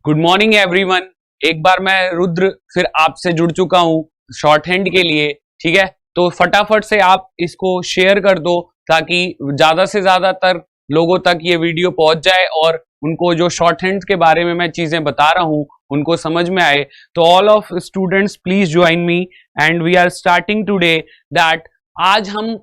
Good morning everyone. एक बार मैं रुद्र फिर आपसे जुड़ चुका हूं शॉर्ट हैंड के लिए। ठीक है, तो फटाफट से आप इसको शेयर कर दो ताकि ज्यादा से ज्यादातर लोगों तक ये वीडियो पहुंच जाए और उनको जो शॉर्ट हैंड के बारे में मैं चीजें बता रहा हूं उनको समझ में आए। तो all of students please join me and we are starting today that. आज हम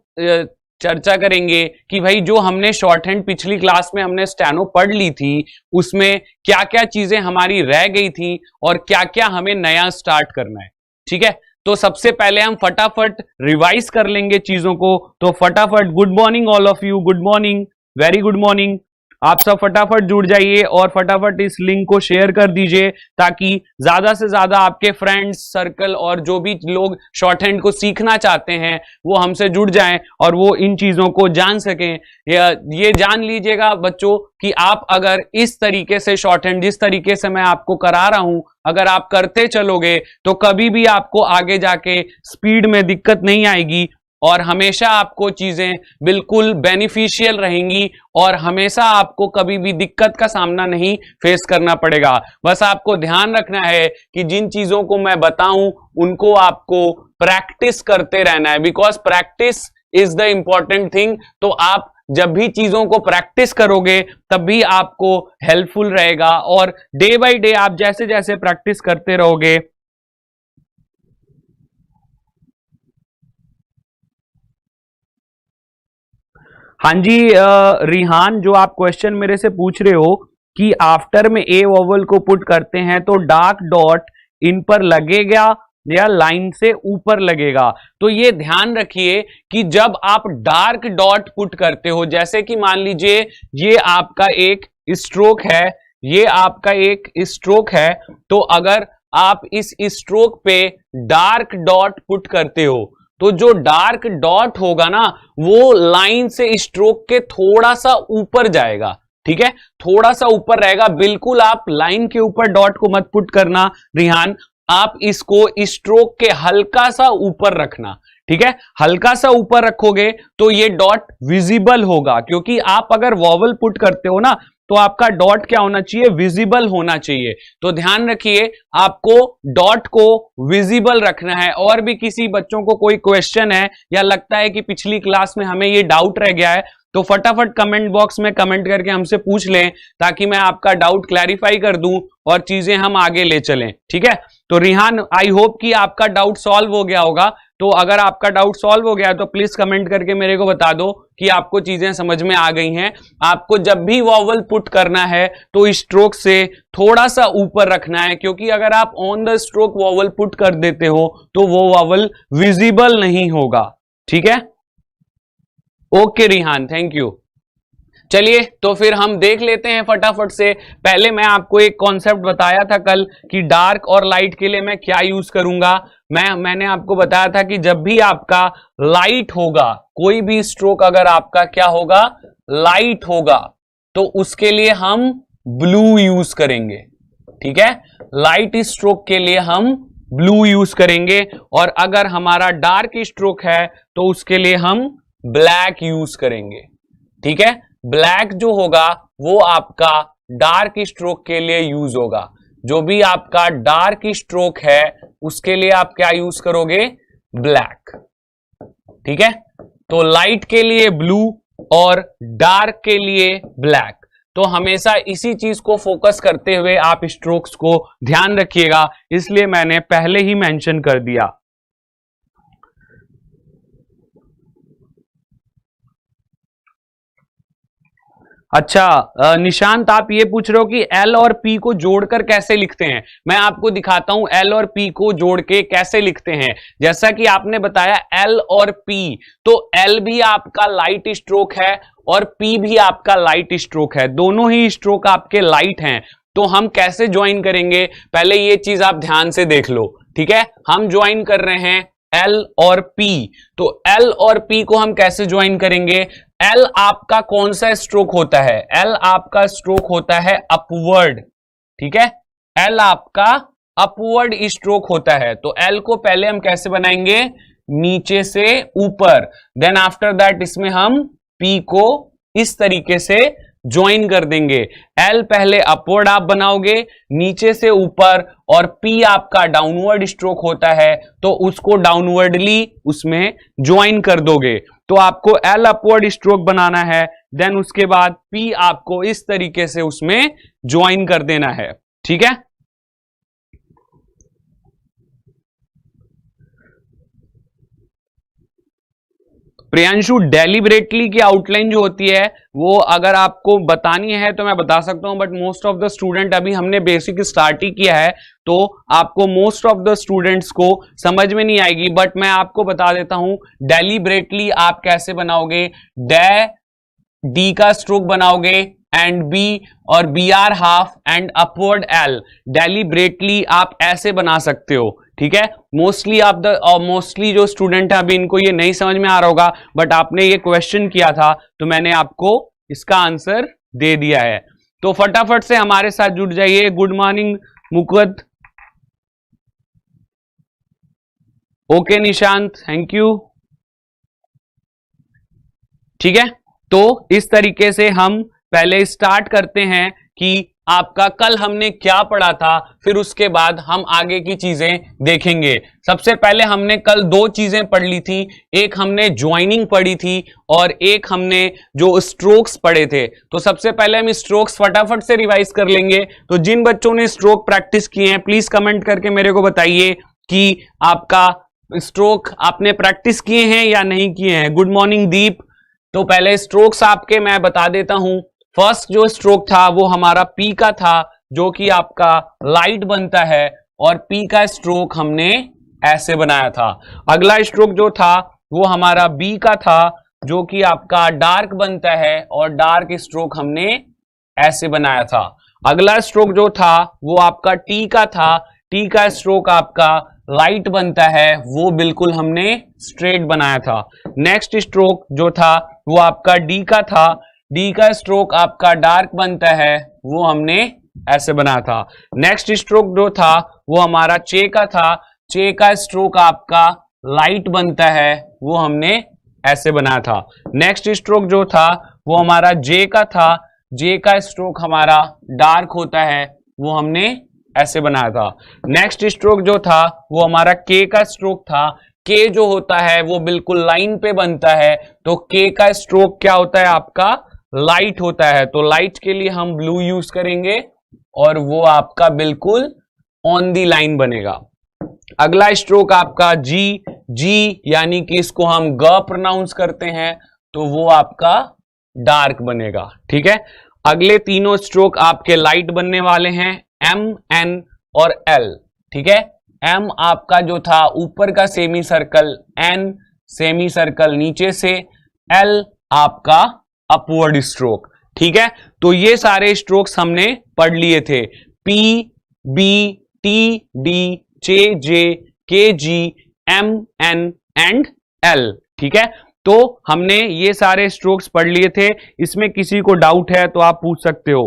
चर्चा करेंगे कि भाई जो हमने शॉर्ट हैंड पिछली क्लास में हमने स्टेनो पढ़ ली थी उसमें क्या क्या चीजें हमारी रह गई थी और क्या क्या हमें नया स्टार्ट करना है। ठीक है, तो सबसे पहले हम फटाफट रिवाइज कर लेंगे चीजों को। तो फटाफट good morning all of you, good morning, very good morning. आप सब फटाफट जुड़ जाइए और फटाफट इस लिंक को शेयर कर दीजिए ताकि ज्यादा से ज्यादा आपके फ्रेंड्स सर्कल और जो भी लोग शॉर्ट हैंड को सीखना चाहते हैं वो हमसे जुड़ जाएं और वो इन चीजों को जान सकें। ये जान लीजिएगा बच्चों कि आप अगर इस तरीके से शॉर्ट हैंड जिस तरीके से मैं आपको करा रहा हूं अगर आप करते चलोगे तो कभी भी आपको आगे जाके स्पीड में दिक्कत नहीं आएगी और हमेशा आपको चीजें बिल्कुल बेनिफिशियल रहेंगी और हमेशा आपको कभी भी दिक्कत का सामना नहीं फेस करना पड़ेगा। बस आपको ध्यान रखना है कि जिन चीजों को मैं बताऊं उनको आपको प्रैक्टिस करते रहना है, because practice is the important thing. तो आप जब भी चीजों को प्रैक्टिस करोगे तब भी आपको हेल्पफुल रहेगा और डे बाय डे आप जैसे जैसे प्रैक्टिस करते रहोगे। हाँ जी रिहान, जो आप क्वेश्चन मेरे से पूछ रहे हो कि आफ्टर में ए वोवल को पुट करते हैं तो डार्क डॉट इन पर लगेगा या लाइन से ऊपर लगेगा। तो ये ध्यान रखिए कि जब आप डार्क डॉट पुट करते हो, जैसे कि मान लीजिए ये आपका एक स्ट्रोक है, ये आपका एक स्ट्रोक है, तो अगर आप इस स्ट्रोक पे डार्क डॉट पुट करते हो तो जो डार्क डॉट होगा ना वो लाइन से स्ट्रोक के थोड़ा सा ऊपर जाएगा। ठीक है, थोड़ा सा ऊपर रहेगा, बिल्कुल आप लाइन के ऊपर डॉट को मत पुट करना रिहान, आप इसको स्ट्रोक के हल्का सा ऊपर रखना। ठीक है, हल्का सा ऊपर रखोगे तो ये डॉट विजिबल होगा, क्योंकि आप अगर वॉवल पुट करते हो ना तो आपका डॉट क्या होना चाहिए, विजिबल होना चाहिए। तो ध्यान रखिए आपको डॉट को विजिबल रखना है। और भी किसी बच्चों को कोई क्वेश्चन है या लगता है कि पिछली क्लास में हमें ये डाउट रह गया है तो फटाफट कमेंट बॉक्स में कमेंट करके हमसे पूछ लें ताकि मैं आपका डाउट क्लैरिफाई कर दूं और चीजें हम आगे ले चलें। ठीक है, तो रिहान आई होप कि आपका डाउट सॉल्व हो गया होगा। तो अगर आपका डाउट सॉल्व हो गया है तो प्लीज कमेंट करके मेरे को बता दो कि आपको चीजें समझ में आ गई हैं। आपको जब भी वॉवल पुट करना है तो स्ट्रोक से थोड़ा सा ऊपर रखना है, क्योंकि अगर आप on the stroke vowel put कर देते हो तो वो वॉवल विजिबल नहीं होगा। ठीक है, ओके रिहान, थैंक यू। चलिए तो फिर हम देख लेते हैं फटाफट से। पहले मैं आपको एक कॉन्सेप्ट बताया था कल कि डार्क और लाइट के लिए मैं क्या यूज करूंगा। मैंने आपको बताया था कि जब भी आपका लाइट होगा, कोई भी स्ट्रोक अगर आपका क्या होगा, लाइट होगा, तो उसके लिए हम ब्लू यूज करेंगे। ठीक है, लाइट स्ट्रोक के लिए हम ब्लू यूज करेंगे और अगर हमारा डार्क स्ट्रोक है तो उसके लिए हम ब्लैक यूज करेंगे। ठीक है, ब्लैक जो होगा वो आपका डार्क स्ट्रोक के लिए यूज होगा। जो भी आपका डार्क स्ट्रोक है उसके लिए आप क्या यूज करोगे, ब्लैक। ठीक है, तो लाइट के लिए ब्लू और डार्क के लिए ब्लैक। तो हमेशा इसी चीज को फोकस करते हुए आप स्ट्रोक्स को ध्यान रखिएगा, इसलिए मैंने पहले ही मेंशन कर दिया। अच्छा निशांत, आप ये पूछ रहे हो कि एल और पी को जोड़कर कैसे लिखते हैं। मैं आपको दिखाता हूं एल और पी को जोड़ के कैसे लिखते हैं। जैसा कि आपने बताया एल और पी, तो एल भी आपका लाइट स्ट्रोक है और पी भी आपका लाइट स्ट्रोक है, दोनों ही स्ट्रोक आपके लाइट हैं। तो हम कैसे ज्वाइन करेंगे, पहले ये चीज आप ध्यान से देख लो। ठीक है, हम ज्वाइन कर रहे हैं एल और पी, तो एल और पी को हम कैसे ज्वाइन करेंगे। एल आपका कौन सा स्ट्रोक होता है, एल आपका स्ट्रोक होता है अपवर्ड। ठीक है, एल आपका अपवर्ड स्ट्रोक होता है। तो एल को पहले हम कैसे बनाएंगे, नीचे से ऊपर, देन आफ्टर दैट इसमें हम पी को इस तरीके से ज्वाइन कर देंगे। एल पहले अपवर्ड आप बनाओगे नीचे से ऊपर, और पी आपका डाउनवर्ड स्ट्रोक होता है तो उसको डाउनवर्डली उसमें ज्वाइन कर दोगे। तो आपको एल अपवर्ड स्ट्रोक बनाना है, देन उसके बाद पी आपको इस तरीके से उसमें ज्वाइन कर देना है। ठीक है, प्रियांशु डेलिबरेटली की आउटलाइन जो होती है वो अगर आपको बतानी है तो मैं बता सकता हूं, but most of the student, अभी हमने बेसिक स्टार्ट ही किया है तो आपको मोस्ट ऑफ द स्टूडेंट्स को समझ में नहीं आएगी, बट मैं आपको बता देता हूं डेलिबरेटली आप कैसे बनाओगे। डी का स्ट्रोक बनाओगे एंड बी, और B are half and upward L. Deliberately आप ऐसे बना सकते हो। ठीक है, मोस्टली जो स्टूडेंट है अभी इनको ये नहीं समझ में आ रहा होगा, बट आपने ये क्वेश्चन किया था तो मैंने आपको इसका आंसर दे दिया है। तो फटाफट से हमारे साथ जुड़ जाइए। Good morning Mukund, okay Nishant, thank you. ठीक है, तो इस तरीके से हम पहले स्टार्ट करते हैं कि आपका कल हमने क्या पढ़ा था, फिर उसके बाद हम आगे की चीजें देखेंगे। सबसे पहले हमने कल दो चीजें पढ़ ली थी, एक हमने ज्वाइनिंग पढ़ी थी और एक हमने जो स्ट्रोक्स पढ़े थे। तो सबसे पहले हम स्ट्रोक्स फटाफट से रिवाइज कर लेंगे। तो जिन बच्चों ने स्ट्रोक प्रैक्टिस किए हैं प्लीज कमेंट करके मेरे को बताइए कि आपका स्ट्रोक आपने प्रैक्टिस किए हैं या नहीं किए हैं। गुड मॉर्निंग दीप। तो पहले स्ट्रोक्स आपके मैं बता देता हूं। फर्स्ट जो स्ट्रोक था वो हमारा पी का था, जो कि आपका लाइट बनता है, और पी का स्ट्रोक हमने ऐसे बनाया था। अगला स्ट्रोक जो था वो हमारा बी का था, जो कि आपका डार्क बनता है, और डार्क स्ट्रोक हमने ऐसे बनाया था। अगला स्ट्रोक जो था वो आपका टी का था, टी का स्ट्रोक आपका लाइट बनता है, वो बिल्कुल हमने स्ट्रेट बनाया था। नेक्स्ट स्ट्रोक जो था वो आपका डी का था, डी का स्ट्रोक आपका डार्क बनता है, वो हमने ऐसे बनाया था। नेक्स्ट स्ट्रोक जो था वो हमारा चे का था, चे का स्ट्रोक आपका लाइट बनता है, वो हमने ऐसे बनाया था। नेक्स्ट स्ट्रोक जो था वो हमारा जे का था, जे का स्ट्रोक हमारा डार्क होता है, वो हमने ऐसे बनाया था। नेक्स्ट स्ट्रोक जो था वो हमारा के का स्ट्रोक था, के जो होता है वो बिल्कुल लाइन पे बनता है, तो के का स्ट्रोक क्या होता है आपका लाइट होता है, तो लाइट के लिए हम ब्लू यूज करेंगे और वो आपका बिल्कुल ऑन दी लाइन बनेगा। अगला स्ट्रोक आपका जी, जी यानी कि इसको हम ग प्रोनाउंस करते हैं, तो वो आपका डार्क बनेगा। ठीक है, अगले तीनों स्ट्रोक आपके लाइट बनने वाले हैं, एम, एन और एल। ठीक है, एम आपका जो था ऊपर का semi circle, an semi circle नीचे से, एल आपका अपवर्ड स्ट्रोक। ठीक है, तो ये सारे स्ट्रोक्स हमने पढ़ लिए थे। पी, बी, टी, डी, चे, जे, के, जी, एम, एन एंड एल। ठीक है, तो हमने ये सारे स्ट्रोक्स पढ़ लिए थे। इसमें किसी को डाउट है तो आप पूछ सकते हो।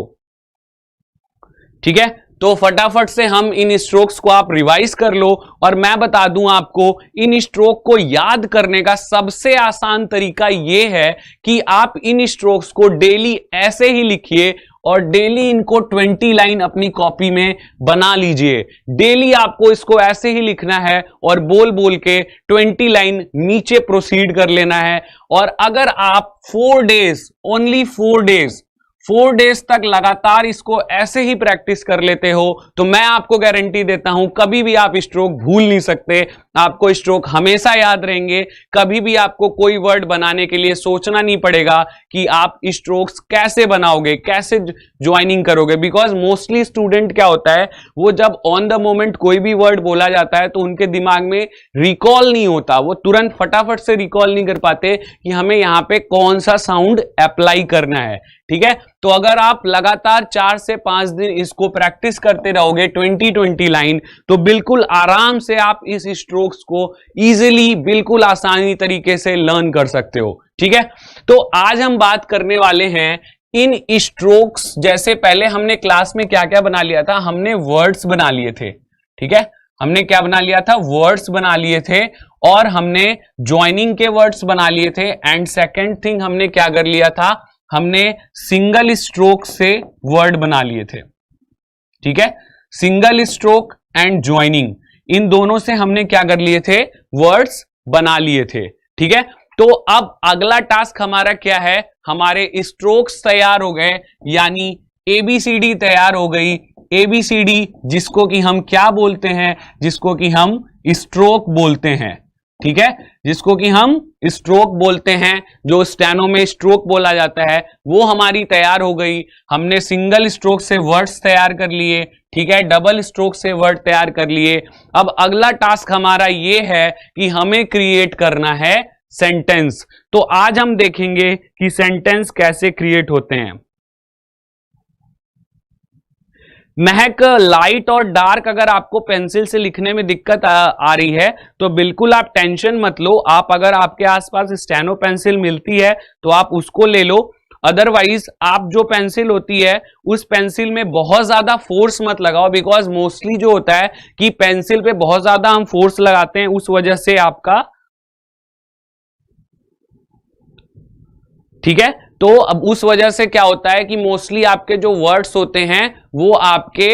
ठीक है, तो फटाफट से हम इन स्ट्रोक्स को आप रिवाइज कर लो, और मैं बता दूं आपको इन स्ट्रोक को याद करने का सबसे आसान तरीका यह है कि आप इन स्ट्रोक्स को डेली ऐसे ही लिखिए और डेली इनको 20 लाइन अपनी कॉपी में बना लीजिए। डेली आपको इसको ऐसे ही लिखना है और बोल बोल के 20 लाइन नीचे प्रोसीड कर लेना है। और अगर आप 4 डेज, ओनली 4 डेज तक लगातार इसको ऐसे ही प्रैक्टिस कर लेते हो, तो मैं आपको गारंटी देता हूं कभी भी आप स्ट्रोक भूल नहीं सकते। आपको स्ट्रोक हमेशा याद रहेंगे। कभी भी आपको कोई वर्ड बनाने के लिए सोचना नहीं पड़ेगा कि आप स्ट्रोक्स कैसे बनाओगे, कैसे ज्वाइनिंग करोगे। बिकॉज मोस्टली स्टूडेंट क्या होता है, वो जब ऑन द मोमेंट कोई भी वर्ड बोला जाता है तो उनके दिमाग में रिकॉल नहीं होता, वो तुरंत फटाफट से रिकॉल नहीं कर पाते कि हमें यहां पे कौन सा साउंड अप्लाई करना है। ठीक है, तो अगर आप लगातार 4 से 5 दिन इसको प्रैक्टिस करते रहोगे 20 लाइन, तो बिल्कुल आराम से आप इस स्ट्रोक्स को इजीली, बिल्कुल आसानी तरीके से लर्न कर सकते हो। ठीक है, तो आज हम बात करने वाले हैं इन स्ट्रोक्स। जैसे पहले हमने क्लास में क्या क्या बना लिया था, हमने वर्ड्स बना लिए थे। ठीक है, हमने क्या बना लिया था, वर्ड्स बना लिए थे, और हमने ज्वाइनिंग के वर्ड्स बना लिए थे। एंड सेकेंड थिंग हमने क्या कर लिया था, हमने सिंगल स्ट्रोक से वर्ड बना लिए थे। ठीक है, सिंगल स्ट्रोक एंड ज्वाइनिंग, इन दोनों से हमने क्या कर लिए थे, वर्ड्स बना लिए थे। ठीक है, तो अब अगला टास्क हमारा क्या है, हमारे स्ट्रोक्स तैयार हो गए, यानी एबीसीडी तैयार हो गई। एबीसीडी जिसको कि हम क्या बोलते हैं, जिसको कि हम स्ट्रोक बोलते हैं। ठीक है, जिसको कि हम स्ट्रोक बोलते हैं, जो स्टेनो में स्ट्रोक बोला जाता है, वो हमारी तैयार हो गई। हमने सिंगल स्ट्रोक से वर्ड्स तैयार कर लिए। ठीक है, डबल स्ट्रोक से वर्ड तैयार कर लिए। अब अगला टास्क हमारा ये है कि हमें क्रिएट करना है सेंटेंस। तो आज हम देखेंगे कि सेंटेंस कैसे क्रिएट होते हैं। महक, लाइट और डार्क अगर आपको पेंसिल से लिखने में दिक्कत आ रही है तो बिल्कुल आप टेंशन मत लो। आप अगर आपके आसपास स्टेनो पेंसिल मिलती है तो आप उसको ले लो। अदरवाइज आप जो पेंसिल होती है उस पेंसिल में बहुत ज्यादा फोर्स मत लगाओ, बिकॉज मोस्टली जो होता है कि पेंसिल पे बहुत ज्यादा हम फोर्स लगाते हैं, उस वजह से आपका, ठीक है, तो अब उस वजह से क्या होता है कि मोस्टली आपके जो वर्ड्स होते हैं वो आपके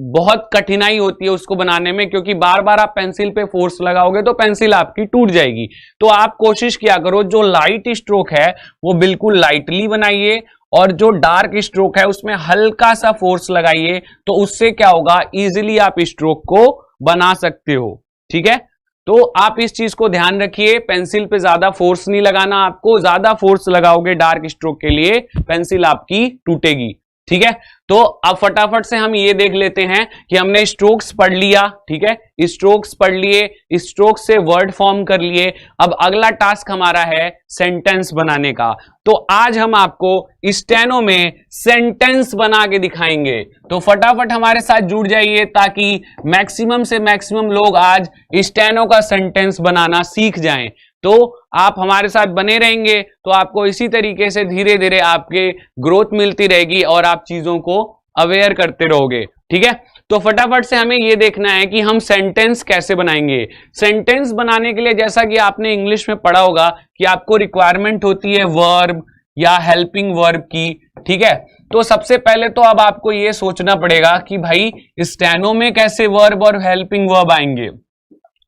बहुत कठिनाई होती है उसको बनाने में, क्योंकि बार बार आप पेंसिल पे फोर्स लगाओगे तो पेंसिल आपकी टूट जाएगी। तो आप कोशिश किया करो जो लाइट स्ट्रोक है वो बिल्कुल लाइटली बनाइए, और जो डार्क स्ट्रोक है उसमें हल्का सा फोर्स लगाइए, तो उससे क्या होगा, इजीली आप स्ट्रोक को बना सकते हो। ठीक है, तो आप इस चीज को ध्यान रखिए, पेंसिल पे ज्यादा फोर्स नहीं लगाना आपको। ज्यादा फोर्स लगाओगे डार्क स्ट्रोक के लिए पेंसिल आपकी टूटेगी। ठीक है, तो अब फटाफट से हम ये देख लेते हैं कि हमने स्ट्रोक्स पढ़ लिया। ठीक है, स्ट्रोक्स पढ़ लिए, स्ट्रोक से वर्ड फॉर्म कर लिए। अब अगला टास्क हमारा है सेंटेंस बनाने का। तो आज हम आपको स्टेनो में सेंटेंस बना के दिखाएंगे। तो फटाफट हमारे साथ जुड़ जाइए ताकि मैक्सिमम से मैक्सिमम लोग आज स्टेनो का सेंटेंस बनाना सीख जाएं। तो आप हमारे साथ बने रहेंगे तो आपको इसी तरीके से धीरे धीरे आपके ग्रोथ मिलती रहेगी और आप चीजों को अवेयर करते रहोगे। ठीक है, तो फटाफट से हमें यह देखना है कि हम सेंटेंस कैसे बनाएंगे। सेंटेंस बनाने के लिए जैसा कि आपने इंग्लिश में पढ़ा होगा कि आपको रिक्वायरमेंट होती है वर्ब या हेल्पिंग वर्ब की। ठीक है, तो सबसे पहले तो अब आपको यह सोचना पड़ेगा कि भाई स्टेनो में कैसे वर्ब और हेल्पिंग वर्ब आएंगे।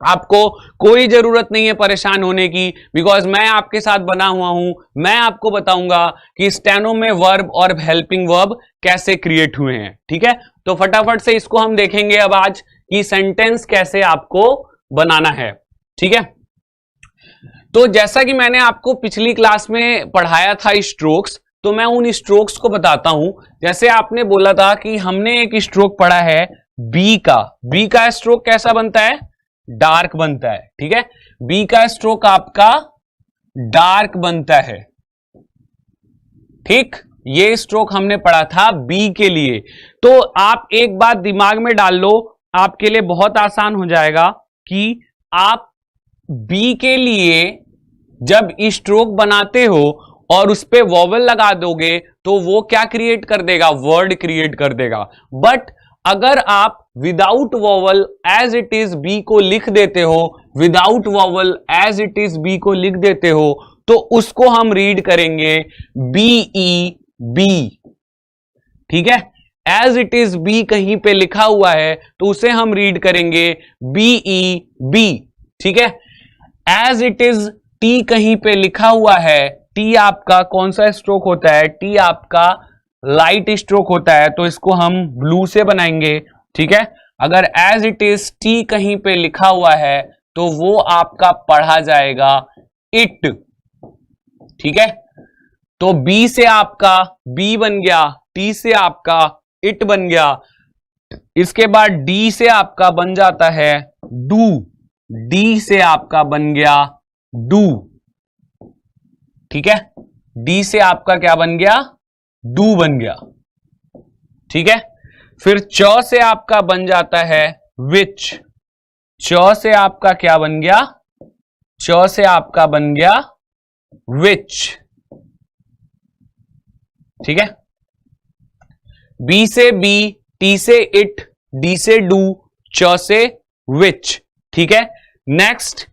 आपको कोई जरूरत नहीं है परेशान होने की, बिकॉज मैं आपके साथ बना हुआ हूं। मैं आपको बताऊंगा कि स्टेनो में वर्ब और हेल्पिंग वर्ब कैसे क्रिएट हुए हैं। ठीक है, तो फटाफट से इसको हम देखेंगे अब आज कि सेंटेंस कैसे आपको बनाना है। ठीक है, तो जैसा कि मैंने आपको पिछली क्लास में पढ़ाया था स्ट्रोक्स, तो मैं उन स्ट्रोक्स को बताता हूं। जैसे आपने बोला था कि हमने एक स्ट्रोक पढ़ा है बी का। बी का स्ट्रोक कैसा बनता है, डार्क बनता है। ठीक है, बी का स्ट्रोक आपका डार्क बनता है। ठीक, ये स्ट्रोक हमने पढ़ा था बी के लिए। तो आप एक बात दिमाग में डाल लो, आपके लिए बहुत आसान हो जाएगा कि आप बी के लिए जब स्ट्रोक बनाते हो और उस पे वॉवल लगा दोगे तो वो क्या क्रिएट कर देगा, वर्ड क्रिएट कर देगा। बट अगर आप without vowel as it is B को लिख देते हो, without vowel as it is B को लिख देते हो, तो उसको हम रीड करेंगे बी ई बी। ठीक है, एज इट इज बी कहीं पे लिखा हुआ है तो उसे हम रीड करेंगे बी ई बी। ठीक है, एज इट इज टी कहीं पे लिखा हुआ है, टी आपका कौन सा स्ट्रोक होता है, टी आपका लाइट स्ट्रोक होता है, तो इसको हम ब्लू से बनाएंगे। ठीक है, अगर एज इट इज टी कहीं पे लिखा हुआ है तो वो आपका पढ़ा जाएगा इट। ठीक है, तो बी से आपका बी बन गया, टी से आपका इट बन गया। इसके बाद डी से आपका बन जाता है डू, डी से आपका बन गया डू। ठीक है, डी से आपका क्या बन गया, डू बन गया। ठीक है, फिर च से आपका बन जाता है विच, च से आपका क्या बन गया, च से आपका बन गया विच। ठीक है, बी से बी, टी से इट, डी से डू, च से विच। ठीक है, नेक्स्ट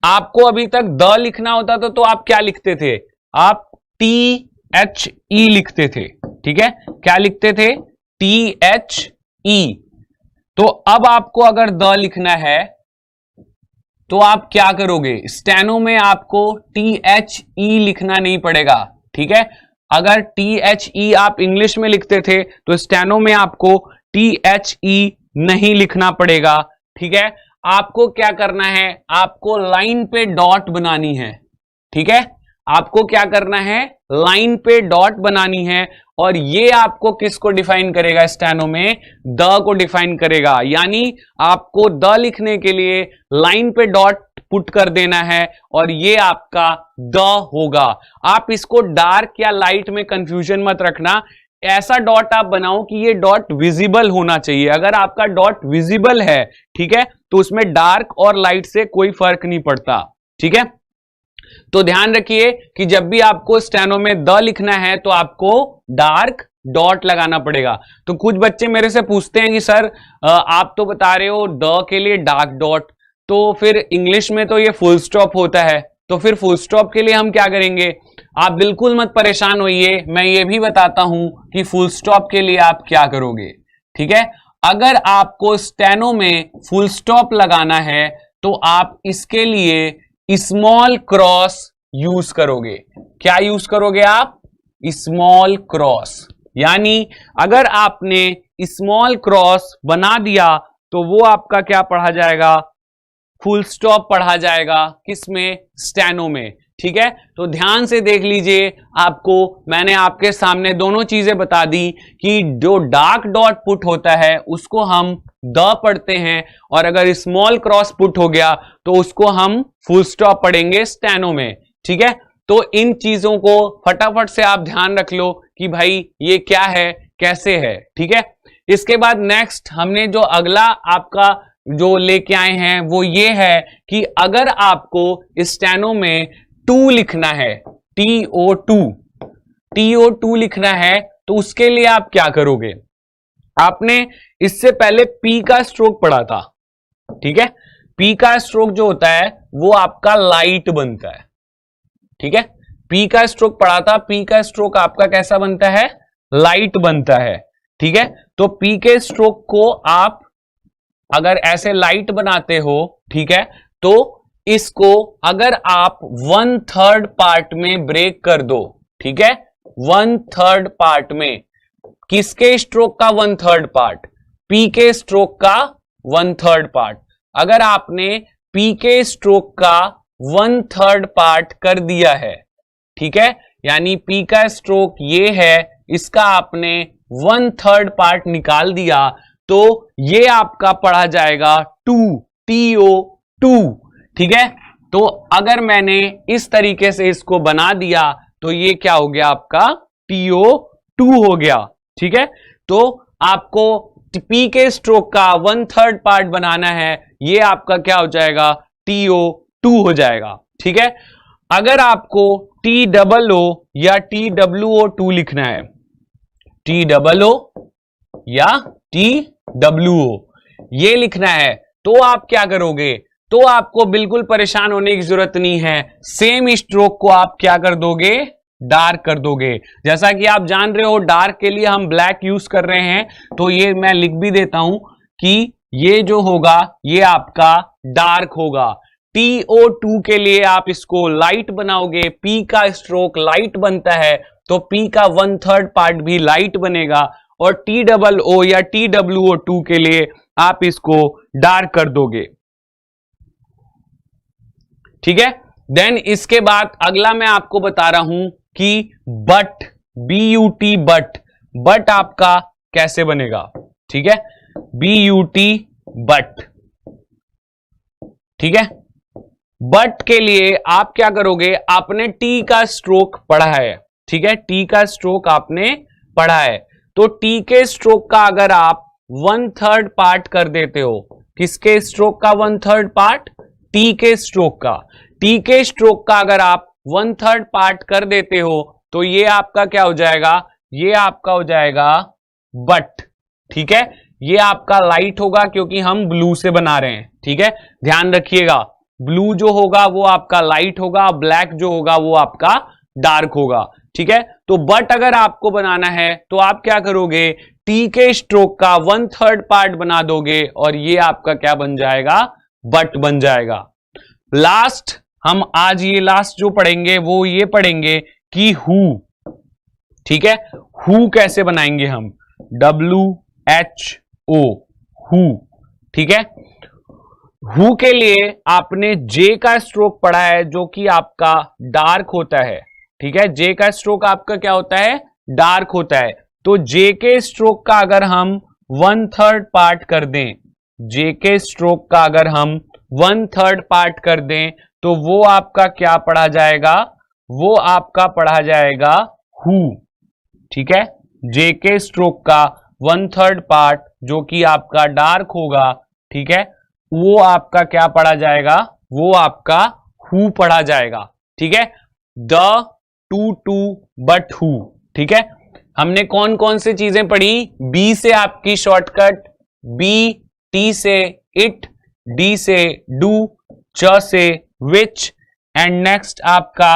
आपको अभी तक द लिखना होता तो आप क्या लिखते थे, आप टी THE लिखते थे, ठीक है, क्या लिखते थे, THE। तो अब आपको अगर द लिखना है तो आप क्या करोगे, स्टेनो में आपको THE लिखना नहीं पड़ेगा, ठीक है। अगर THE आप इंग्लिश में लिखते थे तो स्टेनो में आपको THE नहीं लिखना पड़ेगा, ठीक है। आपको क्या करना है, आपको लाइन पे डॉट बनानी है, ठीक है, आपको क्या करना है, लाइन पे डॉट बनानी है। और ये आपको किसको डिफाइन करेगा, स्टेनो में द को डिफाइन करेगा। यानी आपको द लिखने के लिए लाइन पे डॉट पुट कर देना है और ये आपका द होगा। आप इसको डार्क या लाइट में कंफ्यूजन मत रखना, ऐसा डॉट आप बनाओ कि ये डॉट विजिबल होना चाहिए। अगर आपका डॉट विजिबल है, ठीक है, तो उसमें डार्क और लाइट से कोई फर्क नहीं पड़ता, ठीक है। तो ध्यान रखिए कि जब भी आपको स्टेनो में द लिखना है तो आपको डार्क डॉट लगाना पड़ेगा। तो कुछ बच्चे मेरे से पूछते हैं कि सर आप तो बता रहे हो द के लिए डार्क डॉट, तो फिर इंग्लिश में तो ये फुल स्टॉप होता है, तो फिर फुल स्टॉप के लिए हम क्या करेंगे। आप बिल्कुल मत परेशान होइए, मैं ये भी बताता हूं कि फुल स्टॉप के लिए आप क्या करोगे, ठीक है। अगर आपको स्टेनो में फुल स्टॉप लगाना है तो आप इसके लिए स्मॉल क्रॉस यूज करोगे। क्या यूज करोगे आप, स्मॉल क्रॉस। यानी अगर आपने स्मॉल क्रॉस बना दिया तो वो आपका क्या पढ़ा जाएगा, फुल स्टॉप पढ़ा जाएगा, किसमें, स्टेनो में, ठीक है। तो ध्यान से देख लीजिए, आपको मैंने आपके सामने दोनों चीजें बता दी कि जो डार्क डॉट पुट होता है उसको हम द पढ़ते हैं, और अगर स्मॉल क्रॉस पुट हो गया तो उसको हम फुल स्टॉप पढ़ेंगे स्टेनो में, ठीक है। तो इन चीजों को फटाफट से आप ध्यान रख लो कि भाई ये क्या है, कैसे है, ठीक है। इसके बाद नेक्स्ट हमने जो अगला आपका जो लेके आए हैं वो ये है कि अगर आपको स्टेनो में टू लिखना है, TO2 लिखना है, तो उसके लिए आप क्या करोगे। आपने इससे पहले P का स्ट्रोक पढ़ा था, ठीक है। P का स्ट्रोक जो होता है वो आपका लाइट बनता है, ठीक है। P का स्ट्रोक पढ़ा था, P का स्ट्रोक आपका कैसा बनता है, लाइट बनता है, ठीक है। तो P के स्ट्रोक को आप अगर ऐसे लाइट बनाते हो, ठीक है, तो इसको अगर आप 1/3 पार्ट में ब्रेक कर दो, ठीक है, 1/3 पार्ट में, किसके स्ट्रोक का 1/3 पार्ट, P के स्ट्रोक का 1/3 पार्ट। अगर आपने P के स्ट्रोक का 1/3 पार्ट कर दिया है, ठीक है, यानी P का स्ट्रोक ये है, इसका आपने 1/3 पार्ट निकाल दिया, तो ये आपका पढ़ा जाएगा TO2, ठीक है। तो अगर मैंने इस तरीके से इसको बना दिया तो ये क्या हो गया, आपका TO2 हो गया, ठीक है। तो आपको P के स्ट्रोक का 1/3 पार्ट बनाना है, ये आपका क्या हो जाएगा, TO2 हो जाएगा, ठीक है। अगर आपको TOO या TWO2 लिखना है, TOO या TWO ये लिखना है, तो आप क्या करोगे, तो आपको बिल्कुल परेशान होने की जरूरत नहीं है। सेम स्ट्रोक को आप क्या कर दोगे, डार्क कर दोगे। जैसा कि आप जान रहे हो डार्क के लिए हम ब्लैक यूज कर रहे हैं, तो ये मैं लिख भी देता हूं कि ये जो होगा ये आपका डार्क होगा। TO2 के लिए आप इसको लाइट बनाओगे, P का स्ट्रोक लाइट बनता है तो P का 1/3 पार्ट भी लाइट बनेगा, और TOO या TWO2 के लिए आप इसको डार्क कर दोगे, ठीक है। देन इसके बाद अगला मैं आपको बता रहा हूं कि बट, BUT बट आपका कैसे बनेगा, ठीक है, BUT बट, ठीक है। बट के लिए आप क्या करोगे, आपने T का स्ट्रोक पढ़ा है, ठीक है, T का स्ट्रोक आपने पढ़ा है, तो T के स्ट्रोक का अगर आप 1/3 पार्ट कर देते हो, किसके स्ट्रोक का 1/3 पार्ट, T के स्ट्रोक का, T के स्ट्रोक का अगर आप 1/3 पार्ट कर देते हो तो ये आपका क्या हो जाएगा, ये आपका हो जाएगा बट, ठीक है। ये आपका लाइट होगा क्योंकि हम ब्लू से बना रहे हैं, ठीक है। ध्यान रखिएगा, ब्लू जो होगा वो आपका लाइट होगा, ब्लैक जो होगा वो आपका डार्क होगा, ठीक है। तो बट अगर आपको बनाना है तो आप क्या करोगे, टी के स्ट्रोक का 1/3 पार्ट बना दोगे और ये आपका क्या बन जाएगा, बट बन जाएगा। लास्ट हम आज ये लास्ट जो पढ़ेंगे वो ये पढ़ेंगे कि हु, ठीक है। हु कैसे बनाएंगे हम, WHO, हु, ठीक है। हु के लिए आपने जे का स्ट्रोक पढ़ा है जो कि आपका डार्क होता है, ठीक है। जे का स्ट्रोक आपका क्या होता है, डार्क होता है। तो जे के स्ट्रोक का अगर हम 1/3 पार्ट कर दें, जे के स्ट्रोक का अगर हम 1/3 पार्ट कर दें तो वो आपका क्या पढ़ा जाएगा, वो आपका पढ़ा जाएगा हु, ठीक है। जे के स्ट्रोक का 1/3 पार्ट जो कि आपका डार्क होगा, ठीक है, वो आपका क्या पढ़ा जाएगा, वो आपका हु पढ़ा जाएगा, ठीक है। द, टू, बट हु, ठीक है। हमने कौन कौन से चीजें पढ़ी, बी से आपकी शॉर्टकट, बी, टी से इट, डी से डू, च से विच, एंड नेक्स्ट आपका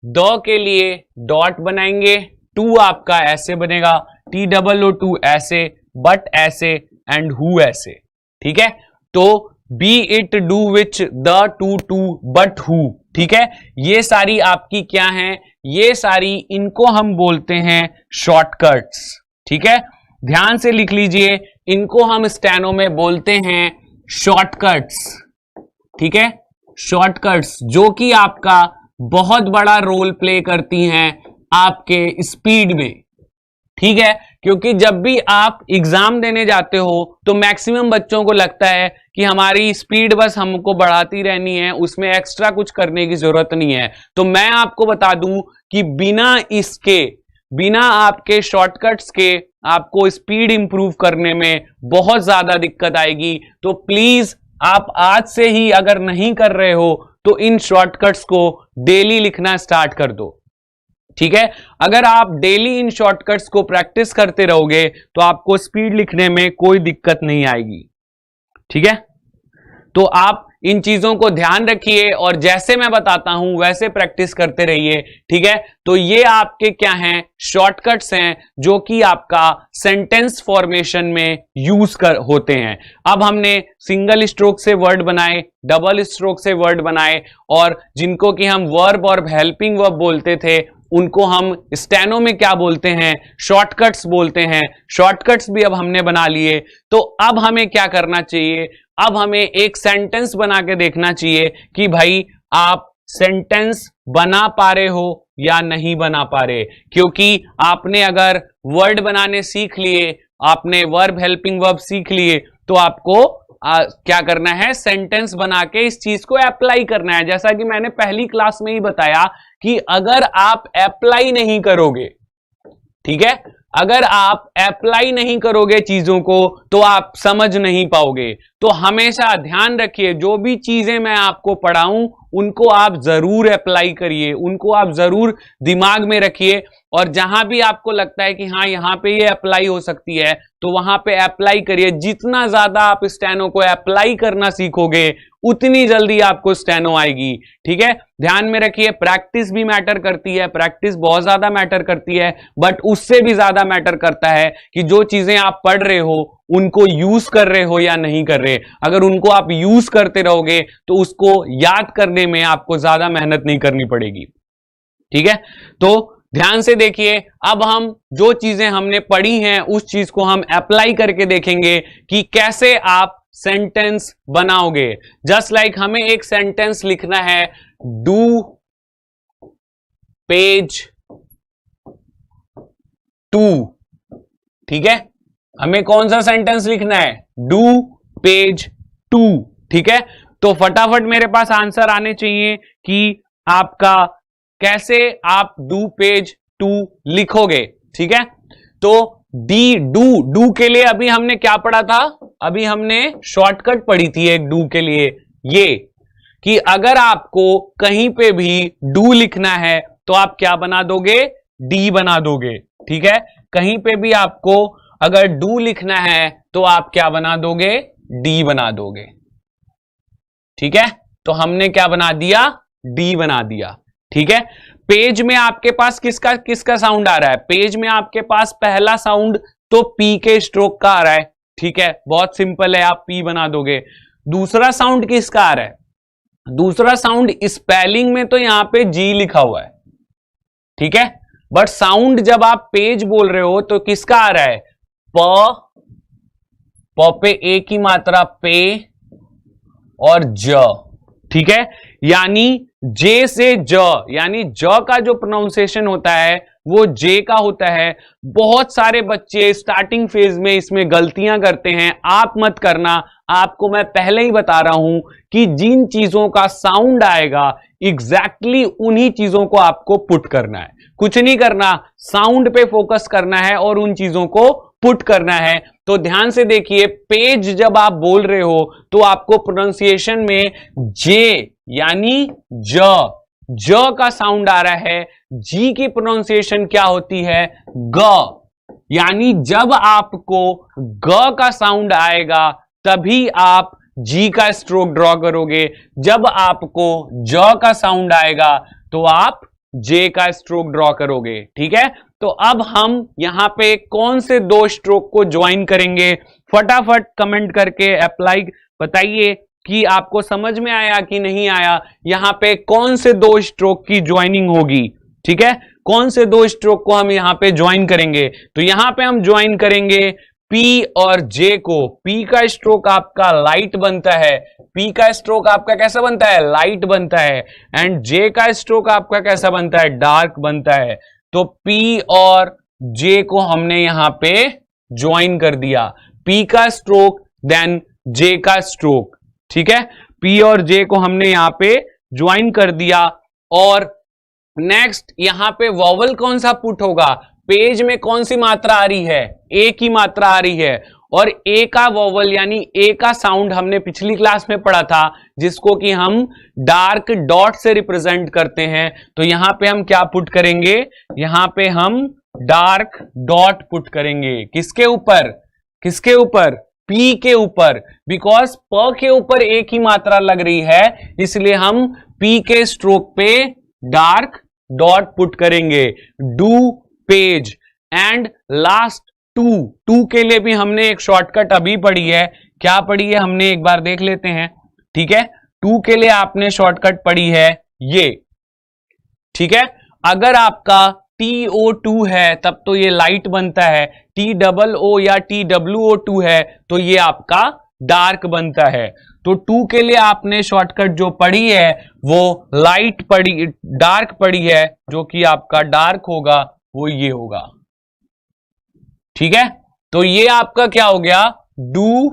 द के लिए डॉट बनाएंगे, टू आपका ऐसे बनेगा, TOO ऐसे, बट ऐसे, एंड हु ऐसे, ठीक है। तो be, it, do, which, the, to, but who, ठीक है। ये सारी आपकी क्या हैं, ये सारी इनको हम बोलते हैं शॉर्टकट्स, ठीक है। ध्यान से लिख लीजिए, इनको हम स्टेनो में बोलते हैं शॉर्टकट्स, ठीक है। शॉर्टकट्स जो कि आपका बहुत बड़ा रोल प्ले करती हैं आपके स्पीड में, ठीक है। क्योंकि जब भी आप एग्जाम देने जाते हो तो मैक्सिमम बच्चों को लगता है कि हमारी स्पीड बस हमको बढ़ाती रहनी है, उसमें एक्स्ट्रा कुछ करने की जरूरत नहीं है। तो मैं आपको बता दूं कि बिना इसके, बिना आपके शॉर्टकट्स के आपको स्पीड इंप्रूव करने में बहुत ज्यादा दिक्कत आएगी। तो प्लीज आप आज से ही अगर नहीं कर रहे हो तो इन शॉर्टकट्स को डेली लिखना स्टार्ट कर दो, ठीक है। अगर आप डेली इन शॉर्टकट्स को प्रैक्टिस करते रहोगे तो आपको स्पीड लिखने में कोई दिक्कत नहीं आएगी, ठीक है। तो आप इन चीजों को ध्यान रखिए और जैसे मैं बताता हूं वैसे प्रैक्टिस करते रहिए, ठीक है। तो ये आपके क्या हैं, शॉर्टकट्स हैं जो कि आपका सेंटेंस फॉर्मेशन में यूज होते हैं। अब हमने सिंगल स्ट्रोक से वर्ड बनाए, डबल स्ट्रोक से वर्ड बनाए, और जिनको कि हम वर्ब और हेल्पिंग वर्ब बोलते थे उनको हम स्टेनो में क्या बोलते हैं, शॉर्टकट्स बोलते हैं। शॉर्टकट्स भी अब हमने बना लिए। तो अब हमें क्या करना चाहिए, अब हमें एक सेंटेंस बना के देखना चाहिए कि भाई आप सेंटेंस बना पा रहे हो या नहीं बना पा रहे। क्योंकि आपने अगर वर्ड बनाने सीख लिए, आपने वर्ब हेल्पिंग वर्ब सीख लिए, तो आपको क्या करना है, सेंटेंस बना के इस चीज को अप्लाई करना है। जैसा कि मैंने पहली क्लास में ही बताया कि अगर आप अप्लाई नहीं करोगे, ठीक है, अगर आप अप्लाई नहीं करोगे चीजों को तो आप समझ नहीं पाओगे। तो हमेशा ध्यान रखिए, जो भी चीजें मैं आपको पढ़ाऊं उनको आप जरूर अप्लाई करिए, उनको आप जरूर दिमाग में रखिए, और जहां भी आपको लगता है कि हाँ यहां पे ये अप्लाई हो सकती है तो वहां पे अप्लाई करिए। जितना ज्यादा आप स्टेनो को अप्लाई करना सीखोगे उतनी जल्दी आपको स्टेनो आएगी, ठीक है। ध्यान में रखिए, प्रैक्टिस भी मैटर करती है, प्रैक्टिस बहुत ज्यादा मैटर करती है, बट उससे भी ज्यादा मैटर करता है कि जो चीजें आप पढ़ रहे हो उनको यूज कर रहे हो या नहीं कर रहे। अगर उनको आप यूज करते रहोगे तो उसको याद करने में आपको ज्यादा मेहनत नहीं करनी पड़ेगी, ठीक है। तो ध्यान से देखिए, अब हम जो चीजें हमने पढ़ी हैं उस चीज को हम अप्लाई करके देखेंगे कि कैसे आप सेंटेंस बनाओगे। जस्ट लाइक हमें एक सेंटेंस लिखना है, डू पेज 2, ठीक है। हमें कौन सा सेंटेंस लिखना है, डू पेज 2, ठीक है। तो फटाफट मेरे पास आंसर आने चाहिए कि आपका कैसे आप डू पेज 2 लिखोगे, ठीक है। तो डू के लिए अभी हमने क्या पढ़ा था, अभी हमने शॉर्टकट पढ़ी थी एक डू के लिए, ये कि अगर आपको कहीं पे भी डू लिखना है तो आप क्या बना दोगे, डी बना दोगे, ठीक है। कहीं पे भी आपको अगर डू लिखना है तो आप क्या बना दोगे, डी बना दोगे, ठीक है। तो हमने क्या बना दिया, डी बना दिया, ठीक है। पेज में आपके पास किसका किसका साउंड आ रहा है? पेज में आपके पास पहला साउंड तो पी के स्ट्रोक का आ रहा है, ठीक है, बहुत सिंपल है, आप पी बना दोगे। दूसरा साउंड किसका आ रहा है? दूसरा साउंड स्पेलिंग में तो यहां पे जी लिखा हुआ है, ठीक है, बट साउंड जब आप पेज बोल रहे हो तो किसका आ रहा है? प पे ए की मात्रा पे और ज, ठीक है, यानी जे से ज, यानी ज का जो प्रोनाउंसिएशन होता है वो जे का होता है। बहुत सारे बच्चे स्टार्टिंग फेज में इसमें गलतियां करते हैं, आप मत करना, आपको मैं पहले ही बता रहा हूं कि जिन चीजों का साउंड आएगा एग्जैक्टली उन्हीं चीजों को आपको पुट करना है, कुछ नहीं करना, साउंड पे फोकस करना है और उन चीजों को पुट करना है। तो ध्यान से देखिए, पेज जब आप बोल रहे हो तो आपको प्रोनाउंसिएशन में जे यानी ज का साउंड आ रहा है, जी की प्रोनाउंसिएशन क्या होती है? ग, यानी जब आपको ग का साउंड आएगा तभी आप जी का स्ट्रोक ड्रॉ करोगे, जब आपको ज का साउंड आएगा तो आप जे का स्ट्रोक ड्रॉ करोगे, ठीक है। तो अब हम यहां पे कौन से दो स्ट्रोक को ज्वाइन करेंगे, फटाफट कमेंट करके अप्लाई बताइए कि आपको समझ में आया कि नहीं आया। यहां पे कौन से दो स्ट्रोक की ज्वाइनिंग होगी, ठीक है, कौन से दो स्ट्रोक को हम यहां पे ज्वाइन करेंगे? तो यहां पे हम ज्वाइन करेंगे पी और जे को। पी का स्ट्रोक आपका लाइट बनता है, पी का स्ट्रोक आपका कैसा बनता है? लाइट बनता है, एंड जे का स्ट्रोक आपका कैसा बनता है? डार्क बनता है। तो पी और जे को हमने यहां पे ज्वाइन कर दिया, पी का स्ट्रोक देन जे का स्ट्रोक, ठीक है, पी और जे को हमने यहां पे ज्वाइन कर दिया। और नेक्स्ट यहां पे वॉवल कौन सा पुट होगा? पेज में कौन सी मात्रा आ रही है? ए की मात्रा आ रही है, और ए का वॉवल यानी ए का साउंड हमने पिछली क्लास में पढ़ा था, जिसको कि हम डार्क डॉट से रिप्रेजेंट करते हैं। तो यहां पे हम क्या पुट करेंगे? यहां पे हम डार्क डॉट पुट करेंगे। किसके ऊपर? किसके ऊपर? पी के ऊपर, बिकॉज प के ऊपर ए की मात्रा लग रही है, इसलिए हम पी के स्ट्रोक पे डार्क डॉट पुट करेंगे। Do page and last two के लिए भी हमने एक शॉर्टकट अभी पढ़ी है। क्या पढ़ी है हमने, एक बार देख लेते हैं, ठीक है। टू के लिए आपने शॉर्टकट पढ़ी है ये, ठीक है। अगर आपका TO2 है तब तो ये लाइट बनता है, TOO या TWO2 है तो ये आपका डार्क बनता है। तो 2 के लिए आपने शॉर्टकट जो पढ़ी है वो लाइट पढ़ी, डार्क पढ़ी है, जो कि आपका डार्क होगा वो ये होगा, ठीक है। तो ये आपका क्या हो गया? डू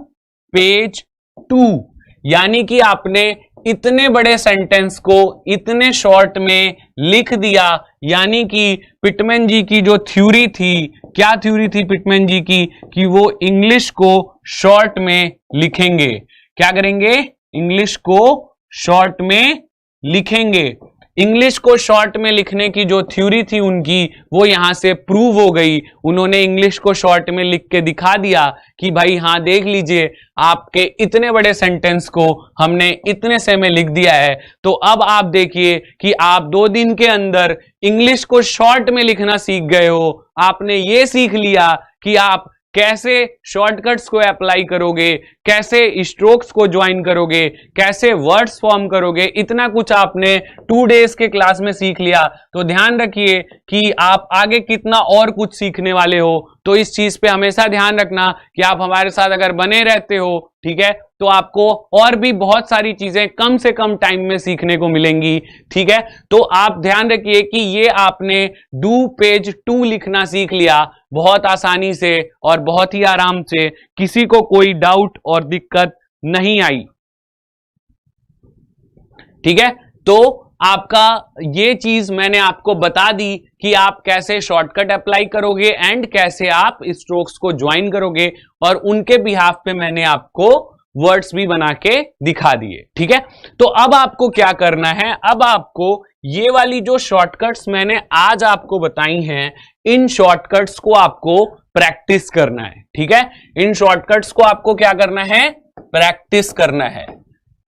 पेज 2, यानी कि आपने इतने बड़े सेंटेंस को इतने शॉर्ट में लिख दिया। यानी कि पिटमैन जी की जो थ्योरी थी, क्या थ्योरी थी पिटमैन जी की, कि वो इंग्लिश को शॉर्ट में लिखेंगे। क्या करेंगे? इंग्लिश को शॉर्ट में लिखेंगे। इंग्लिश को शॉर्ट में लिखने की जो थ्योरी थी उनकी, वो यहां से प्रूव हो गई। उन्होंने इंग्लिश को शॉर्ट में लिख के दिखा दिया कि भाई हाँ देख लीजिए, आपके इतने बड़े सेंटेंस को हमने इतने से में लिख दिया है। तो अब आप देखिए कि आप 2 दिन के अंदर इंग्लिश को शॉर्ट में लिखना सीख गए हो। आपने ये सीख लिया कि आप कैसे शॉर्टकट्स को अप्लाई करोगे, कैसे स्ट्रोक्स को ज्वाइन करोगे, कैसे वर्ड्स फॉर्म करोगे, इतना कुछ आपने 2 डेज के क्लास में सीख लिया। तो ध्यान रखिए कि आप आगे कितना और कुछ सीखने वाले हो। तो इस चीज पे हमेशा ध्यान रखना कि आप हमारे साथ अगर बने रहते हो, ठीक है, तो आपको और भी बहुत सारी चीजें कम से कम टाइम में सीखने को मिलेंगी, ठीक है। तो आप ध्यान रखिए कि ये आपने डू पेज 2 लिखना सीख लिया बहुत आसानी से और बहुत ही आराम से, किसी को कोई डाउट और दिक्कत नहीं आई, ठीक है। तो आपका ये चीज मैंने आपको बता दी कि आप कैसे शॉर्टकट अप्लाई करोगे एंड कैसे आप स्ट्रोक्स को ज्वाइन करोगे, और उनके बिहाफ पे मैंने आपको वर्ड्स भी बना के दिखा दिए, ठीक है। तो अब आपको क्या करना है? अब आपको ये वाली जो शॉर्टकट्स मैंने आज आपको बताई हैं, इन शॉर्टकट्स को आपको प्रैक्टिस करना है, ठीक है। इन शॉर्टकट्स को आपको क्या करना है? प्रैक्टिस करना है।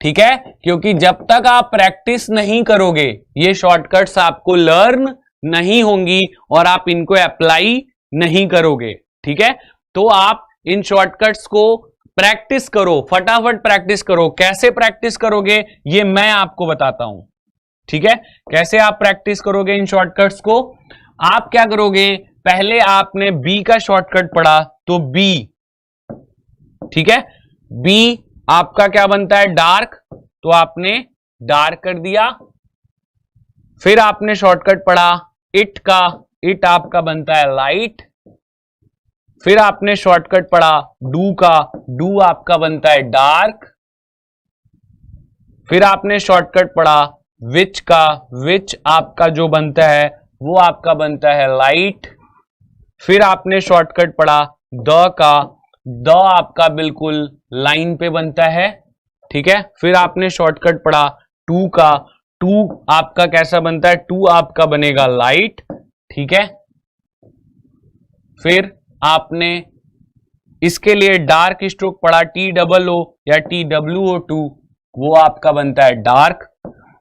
ठीक है, क्योंकि जब तक आप प्रैक्टिस नहीं करोगे ये शॉर्टकट्स आपको लर्न नहीं होंगी और आप इनको अप्लाई नहीं करोगे। ठीक है, तो आप इन शॉर्टकट्स को प्रैक्टिस करो, फटाफट प्रैक्टिस करो। कैसे प्रैक्टिस करोगे ये मैं आपको बताता हूं। ठीक है, कैसे आप प्रैक्टिस करोगे इन शॉर्टकट्स को? आप क्या करोगे, पहले आपने बी का शॉर्टकट पढ़ा तो बी, ठीक है, बी आपका क्या बनता है, डार्क, तो आपने डार्क कर दिया। फिर आपने शॉर्टकट पढ़ा इट का, इट आपका बनता है लाइट। फिर आपने शॉर्टकट पढ़ा डू का, डू आपका बनता है डार्क। फिर आपने शॉर्टकट पढ़ा विच का, विच आपका जो बनता है वो आपका बनता है लाइट। फिर आपने शॉर्टकट पढ़ा द का, द आपका बिल्कुल लाइन पे बनता है। ठीक है, फिर आपने शॉर्टकट पढ़ा टू का, टू आपका कैसा बनता है, टू आपका बनेगा लाइट। ठीक है, फिर आपने इसके लिए डार्क स्ट्रोक पढ़ा TOO या TWO2, वो आपका बनता है डार्क।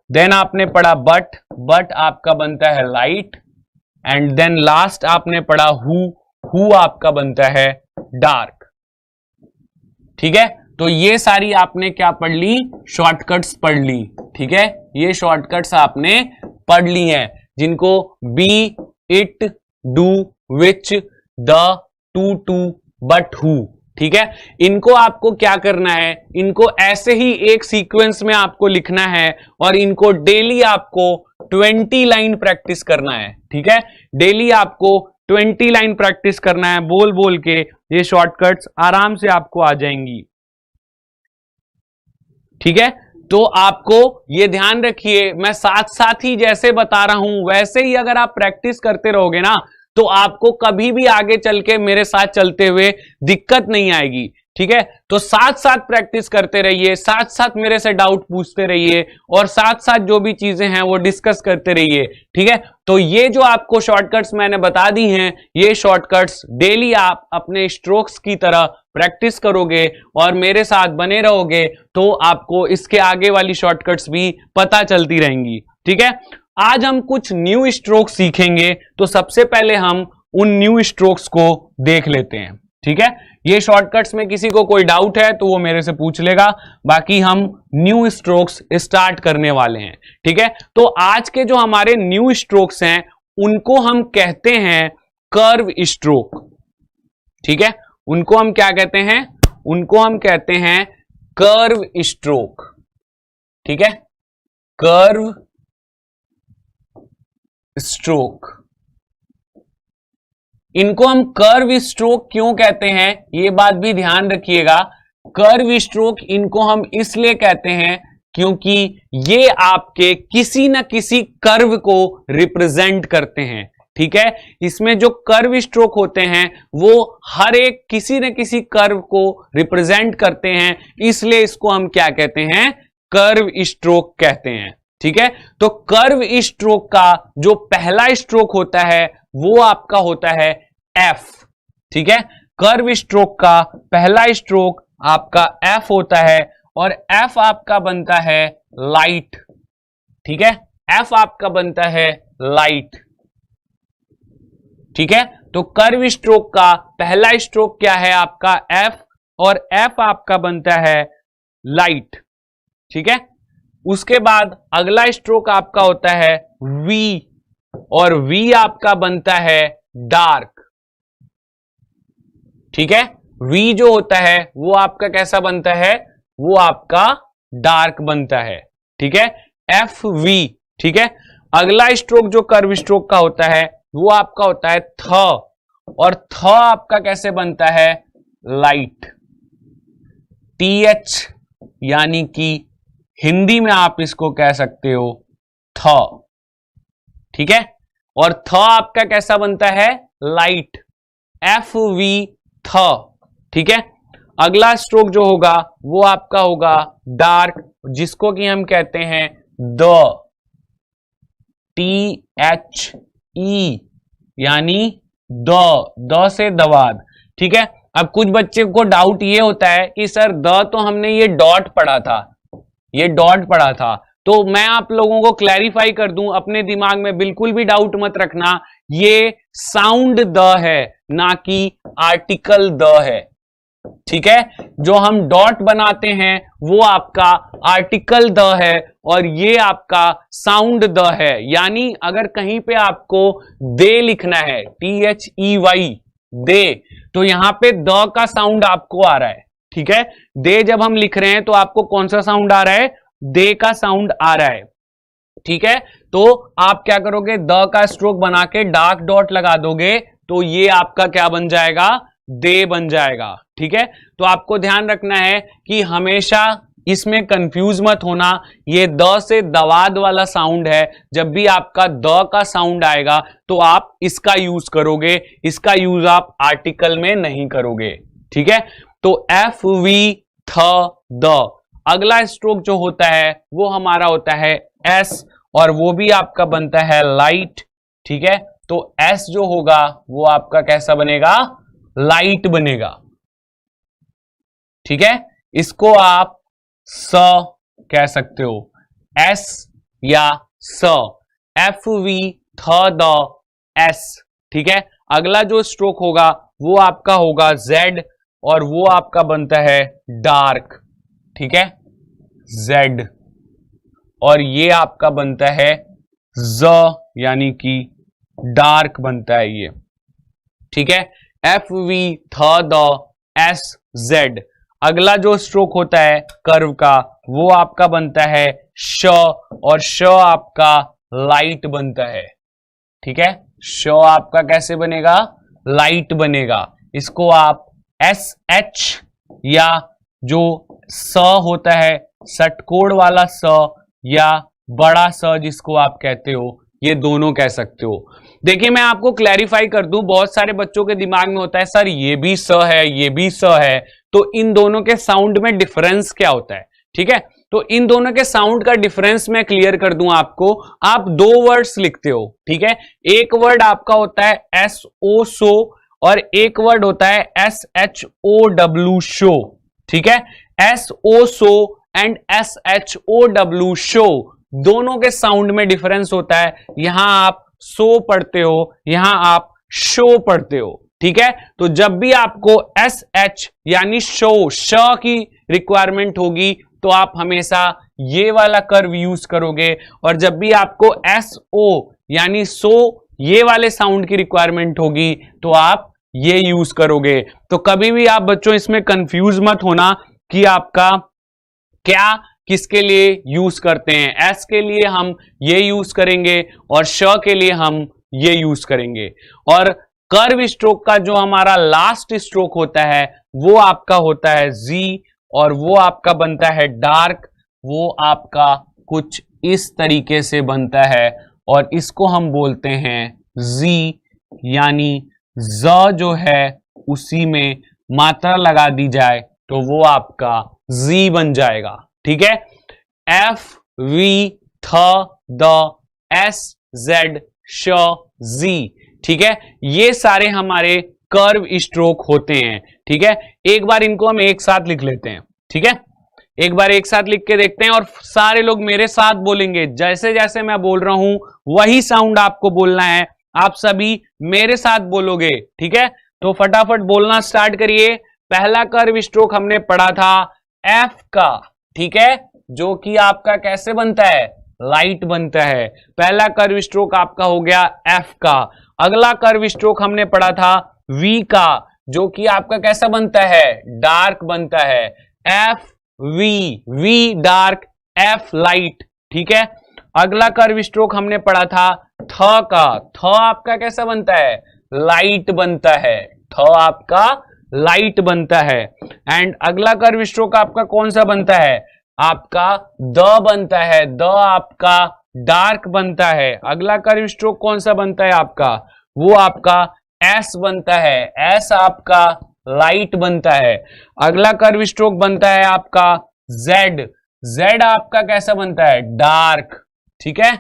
देन आपने पढ़ा बट, बट आपका बनता है लाइट। एंड देन लास्ट आपने पढ़ा हु आपका बनता है डार्क। ठीक है, तो ये सारी आपने क्या पढ़ ली, शॉर्टकट्स पढ़ ली। ठीक है, ये शॉर्टकट्स आपने पढ़ ली हैं, जिनको be, it, do, which, the, to, but, who. ठीक है, इनको आपको क्या करना है, इनको ऐसे ही एक सीक्वेंस में आपको लिखना है और इनको डेली आपको 20 लाइन प्रैक्टिस करना है। ठीक है, डेली आपको 20 लाइन प्रैक्टिस करना है, बोल बोल के ये शॉर्टकट्स आराम से आपको आ जाएंगी। ठीक है, तो आपको ये ध्यान रखिए, मैं साथ साथ ही जैसे बता रहा हूं वैसे ही अगर आप प्रैक्टिस करते रहोगे ना तो आपको कभी भी आगे चल के मेरे साथ चलते हुए दिक्कत नहीं आएगी। ठीक है, तो साथ साथ प्रैक्टिस करते रहिए, साथ साथ मेरे से डाउट पूछते रहिए और साथ साथ जो भी चीजें हैं वो डिस्कस करते रहिए। ठीक है, तो ये जो आपको शॉर्टकट्स मैंने बता दी हैं, ये शॉर्टकट्स डेली आप अपने स्ट्रोक्स की तरह प्रैक्टिस करोगे और मेरे साथ बने रहोगे तो आपको इसके आगे वाली शॉर्टकट्स भी पता चलती रहेंगी। ठीक है, आज हम कुछ न्यू स्ट्रोक्स सीखेंगे, तो सबसे पहले हम उन न्यू स्ट्रोक्स को देख लेते हैं। ठीक है, ये शॉर्टकट्स में किसी को कोई डाउट है तो वो मेरे से पूछ लेगा, बाकी हम न्यू स्ट्रोक्स स्टार्ट करने वाले हैं। ठीक है, तो आज के जो हमारे न्यू स्ट्रोक्स हैं उनको हम कहते हैं कर्व स्ट्रोक। ठीक है, उनको हम क्या कहते हैं, उनको हम कहते हैं कर्व स्ट्रोक। ठीक है, कर्व स्ट्रोक, इनको हम कर्व स्ट्रोक क्यों कहते हैं ये बात भी ध्यान रखिएगा। कर्व स्ट्रोक इनको हम इसलिए कहते हैं क्योंकि ये आपके किसी न किसी कर्व को रिप्रेजेंट करते हैं। ठीक है, इसमें जो कर्व स्ट्रोक होते हैं वो हर एक किसी न किसी कर्व को रिप्रेजेंट करते हैं, इसलिए इसको हम क्या कहते हैं, कर्व स्ट्रोक कहते हैं। ठीक है, तो कर्व स्ट्रोक का जो पहला स्ट्रोक होता है वो आपका होता है एफ। ठीक है, कर्व स्ट्रोक का पहला स्ट्रोक आपका एफ होता है और एफ आपका बनता है लाइट। ठीक है, एफ आपका बनता है लाइट। ठीक है, तो कर्व स्ट्रोक का पहला स्ट्रोक क्या है आपका एफ और एफ आपका बनता है लाइट। ठीक है, उसके बाद अगला स्ट्रोक आपका होता है वी और वी आपका बनता है डार्क। ठीक है, वी जो होता है वो आपका कैसा बनता है, वो आपका डार्क बनता है। ठीक है, एफ वी। ठीक है, अगला स्ट्रोक जो कर्व स्ट्रोक का होता है वो आपका होता है थ और थ आपका कैसे बनता है, लाइट। TH यानी कि हिंदी में आप इसको कह सकते हो थ। ठीक है, और थ आपका कैसा बनता है, लाइट, FV थ। ठीक है, अगला स्ट्रोक जो होगा वो आपका होगा डार्क, जिसको कि हम कहते हैं द, THE यानी द से दवाद। ठीक है, अब कुछ बच्चे को डाउट ये होता है कि सर द तो हमने ये डॉट पढ़ा था, ये डॉट पढ़ा था। तो मैं आप लोगों को क्लैरिफाई कर दूं, अपने दिमाग में बिल्कुल भी डाउट मत रखना, ये साउंड द है ना कि आर्टिकल द है। ठीक है, जो हम डॉट बनाते हैं वो आपका आर्टिकल द है और ये आपका साउंड द है। यानी अगर कहीं पे आपको दे लिखना है, THEY दे, तो यहां पे द का साउंड आपको आ रहा है। ठीक है, दे जब हम लिख रहे हैं तो आपको कौन सा साउंड आ रहा है? दे का साउंड आ रहा है। ठीक है, तो आप क्या करोगे, द का स्ट्रोक बना के डार्क डॉट लगा दोगे तो ये आपका क्या बन जाएगा? दे बन जाएगा। ठीक है, तो आपको ध्यान रखना है कि हमेशा इसमें कंफ्यूज मत होना, ये द से दवाद वाला साउंड है। जब भी आपका द का साउंड आएगा तो आप इसका यूज करोगे, इसका यूज आप आर्टिकल में नहीं करोगे। ठीक है, तो FV थ द, अगला स्ट्रोक जो होता है वो हमारा होता है S और वो भी आपका बनता है लाइट। ठीक है, तो S जो होगा वो आपका कैसा बनेगा? लाइट बनेगा। ठीक है, इसको आप स कह सकते हो, S या स, FV थ द S। ठीक है, अगला जो स्ट्रोक होगा वो आपका होगा Z और वो आपका बनता है डार्क। ठीक है, Z और ये आपका बनता है Z, यानी कि डार्क बनता है ये। ठीक है, FV थ द S Z। अगला जो स्ट्रोक होता है कर्व का वो आपका बनता है श और श आपका लाइट बनता है। ठीक है, श आपका कैसे बनेगा? लाइट बनेगा। इसको आप SH या जो स होता है षटकोण वाला स या बड़ा स जिसको आप कहते हो, ये दोनों कह सकते हो। देखिए मैं आपको क्लैरिफाई कर दूं, बहुत सारे बच्चों के दिमाग में होता है सर ये भी स है ये भी स है, तो इन दोनों के साउंड में डिफरेंस क्या होता है? ठीक है, तो इन दोनों के साउंड का डिफरेंस मैं क्लियर कर दूं आपको। आप दो वर्ड्स लिखते हो। ठीक है, एक वर्ड आपका होता है SO सो और एक वर्ड होता है SHOW शो। ठीक है, SO so and SHOW show, दोनों के साउंड में डिफरेंस होता है। यहां आप सो पढ़ते हो, यहां आप शो पढ़ते हो। ठीक है, तो जब भी आपको SH यानी शो, श की रिक्वायरमेंट होगी तो आप हमेशा ये वाला कर्व यूज करोगे, और जब भी आपको SO यानी सो ये वाले साउंड की रिक्वायरमेंट होगी तो आप ये यूज करोगे। तो कभी भी आप बच्चों इसमें कंफ्यूज मत होना कि आपका क्या किसके लिए यूज करते हैं। एस के लिए हम ये यूज करेंगे और श के लिए हम ये यूज करेंगे। और कर्व स्ट्रोक का जो हमारा लास्ट स्ट्रोक होता है वो आपका होता है जी, और वो आपका बनता है डार्क। वो आपका कुछ इस तरीके से बनता है और इसको हम बोलते हैं जी, यानी ज जो है उसी में मात्रा लगा दी जाए तो वो आपका जी बन जाएगा। ठीक है, एफ वी थ द एस जेड श जी। ठीक है, ये सारे हमारे कर्व स्ट्रोक होते हैं। ठीक है, एक बार इनको हम एक साथ लिख लेते हैं। ठीक है, एक बार एक साथ लिख के देखते हैं और सारे लोग मेरे साथ बोलेंगे, जैसे जैसे मैं बोल रहा हूं वही साउंड आपको बोलना है। आप सभी मेरे साथ बोलोगे। ठीक है, तो फटाफट बोलना स्टार्ट करिए। पहला कर्व स्ट्रोक हमने पढ़ा था एफ का। ठीक है, जो कि आपका कैसे बनता है? लाइट बनता है। पहला कर्व स्ट्रोक आपका हो गया एफ का। अगला कर्व स्ट्रोक हमने पढ़ा था वी का, जो कि आपका कैसा बनता है? डार्क बनता है। F V, V dark, F light. ठीक है, अगला कर्व स्ट्रोक हमने पढ़ा था थ का। थ आपका कैसा बनता है? लाइट बनता है। थ आपका लाइट बनता है। एंड अगला कर्व स्ट्रोक आपका कौन सा बनता है? आपका द बनता है। द आपका डार्क बनता है। अगला कर्व स्ट्रोक कौन सा बनता है आपका? वो आपका एस बनता है। एस आपका लाइट बनता है। अगला कर्व स्ट्रोक बनता है आपका जेड। जेड आपका कैसा बनता है? डार्क। ठीक है,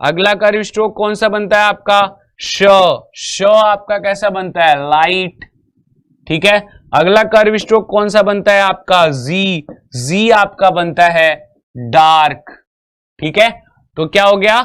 अगला कर्व स्ट्रोक कौन सा बनता है आपका? श। श आपका कैसा बनता है? लाइट। ठीक है, अगला कर्व स्ट्रोक कौन सा बनता है आपका? जी। जी आपका बनता है डार्क। ठीक है, तो क्या हो गया,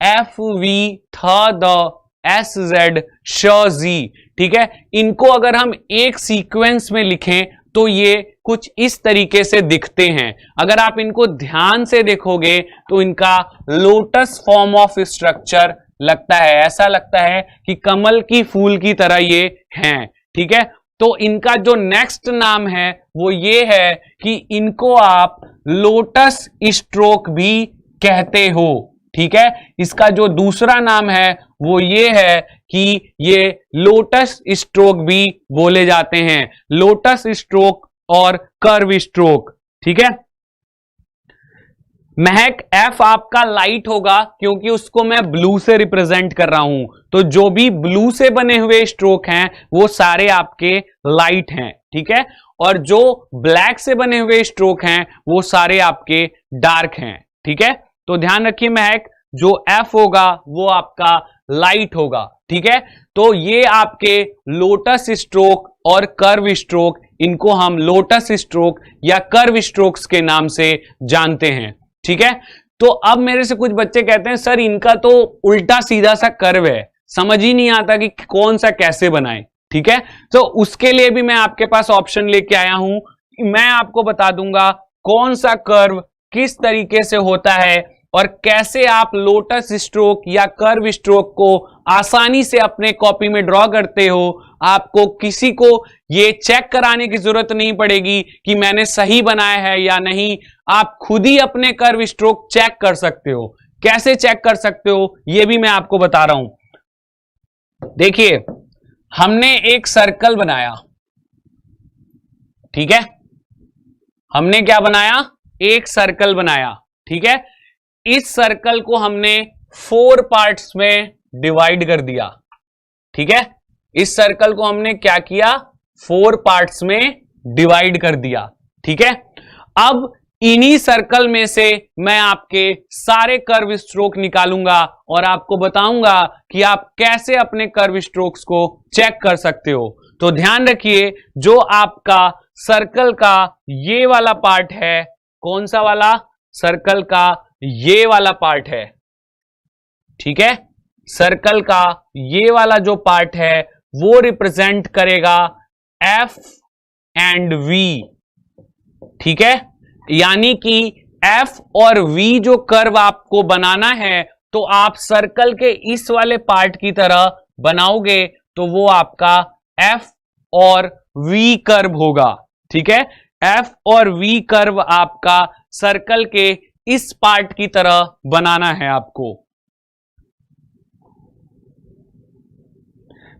एफ वी थ द एस जेड श जी। ठीक है, इनको अगर हम एक सीक्वेंस में लिखें तो ये कुछ इस तरीके से दिखते हैं। अगर आप इनको ध्यान से देखोगे तो इनका लोटस फॉर्म ऑफ स्ट्रक्चर लगता है, ऐसा लगता है कि कमल की फूल की तरह ये हैं। ठीक है, तो इनका जो नेक्स्ट नाम है वो ये है कि इनको आप लोटस स्ट्रोक भी कहते हो। ठीक है, इसका जो दूसरा नाम है वो ये है कि ये लोटस स्ट्रोक भी बोले जाते हैं, लोटस स्ट्रोक और कर्व स्ट्रोक। ठीक है, महक एफ आपका लाइट होगा क्योंकि उसको मैं ब्लू से रिप्रेजेंट कर रहा हूं, तो जो भी ब्लू से बने हुए स्ट्रोक हैं वो सारे आपके लाइट हैं। ठीक है, और जो ब्लैक से बने हुए स्ट्रोक हैं वो सारे आपके डार्क हैं। ठीक है, तो ध्यान रखिए महक, जो एफ होगा वो आपका लाइट होगा। ठीक है, तो ये आपके लोटस स्ट्रोक और कर्व स्ट्रोक, इनको हम लोटस स्ट्रोक या कर्व स्ट्रोक्स के नाम से जानते हैं। ठीक है, तो अब मेरे से कुछ बच्चे कहते हैं सर इनका तो उल्टा सीधा सा कर्व है, समझ ही नहीं आता कि कौन सा कैसे बनाएं। ठीक है, तो उसके लिए भी मैं आपके पास ऑप्शन लेके आया हूं, मैं आपको बता दूंगा कौन सा कर्व किस तरीके से होता है और कैसे आप लोटस स्ट्रोक या कर्व स्ट्रोक को आसानी से अपने कॉपी में ड्रॉ करते हो। आपको किसी को ये चेक कराने की जरूरत नहीं पड़ेगी कि मैंने सही बनाया है या नहीं, आप खुद ही अपने कर्व स्ट्रोक चेक कर सकते हो। कैसे चेक कर सकते हो ये भी मैं आपको बता रहा हूं। देखिए, हमने एक सर्कल बनाया। ठीक है, हमने क्या बनाया, एक सर्कल बनाया। ठीक है, इस सर्कल को हमने 4 पार्ट्स में डिवाइड कर दिया। ठीक है, इस सर्कल को हमने क्या किया, 4 पार्ट्स में डिवाइड कर दिया। ठीक है, अब इन्हीं सर्कल में से मैं आपके सारे कर्व स्ट्रोक निकालूंगा और आपको बताऊंगा कि आप कैसे अपने कर्व स्ट्रोक्स को चेक कर सकते हो। तो ध्यान रखिए, जो आपका सर्कल का ये वाला पार्ट है, कौन सा वाला, सर्कल का ये वाला पार्ट है। ठीक है, सर्कल का ये वाला जो पार्ट है वो रिप्रेजेंट करेगा एफ एंड वी। ठीक है, यानी कि एफ और वी जो कर्व आपको बनाना है तो आप सर्कल के इस वाले पार्ट की तरह बनाओगे तो वो आपका एफ और वी कर्व होगा। ठीक है, एफ और वी कर्व आपका सर्कल के इस पार्ट की तरह बनाना है आपको।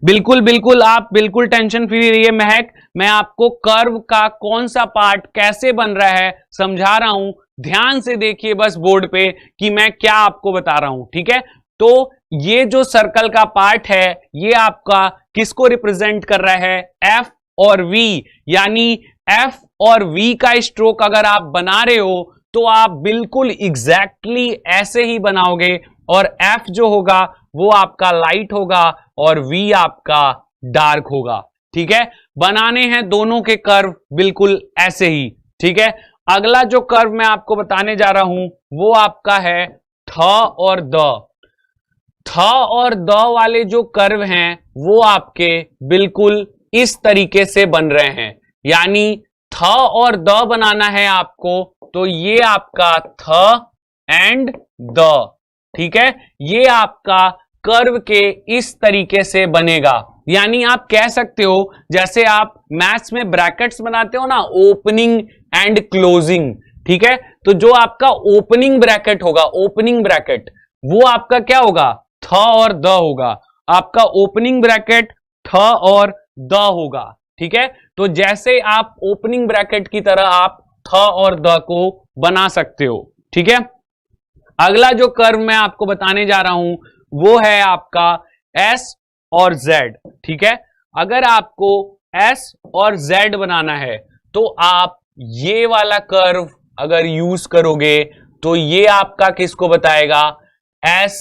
बिल्कुल बिल्कुल, आप बिल्कुल टेंशन फ्री रहिए महक, मैं आपको कर्व का कौन सा पार्ट कैसे बन रहा है समझा रहा हूं। ध्यान से देखिए बस बोर्ड पे कि मैं क्या आपको बता रहा हूं। ठीक है, तो ये जो सर्कल का पार्ट है ये आपका किसको रिप्रेजेंट कर रहा है, एफ और वी। यानी एफ और वी का स्ट्रोक अगर आप बना रहे हो तो आप बिल्कुल एग्जैक्टली ऐसे ही बनाओगे और एफ जो होगा वो आपका लाइट होगा और वी आपका डार्क होगा। ठीक है, बनाने हैं दोनों के कर्व बिल्कुल ऐसे ही। ठीक है, अगला जो कर्व मैं आपको बताने जा रहा हूं वो आपका है थ और द। थ और द वाले जो कर्व हैं वो आपके बिल्कुल इस तरीके से बन रहे हैं। यानी थ और द बनाना है आपको तो ये आपका थ एंड द। ठीक है, ये आपका कर्व के इस तरीके से बनेगा। यानी आप कह सकते हो जैसे आप मैथ्स में ब्रैकेट्स बनाते हो ना, ओपनिंग एंड क्लोजिंग। ठीक है, तो जो आपका ओपनिंग ब्रैकेट होगा, ओपनिंग ब्रैकेट वो आपका क्या होगा, थ और द होगा। आपका ओपनिंग ब्रैकेट थ और द होगा। ठीक है, तो जैसे आप ओपनिंग ब्रैकेट की तरह आप थ और द को बना सकते हो। ठीक है, अगला जो कर्व मैं आपको बताने जा रहा हूं वो है आपका S और Z। ठीक है, अगर आपको S और Z बनाना है तो आप ये वाला कर्व अगर यूज करोगे तो ये आपका किसको बताएगा, S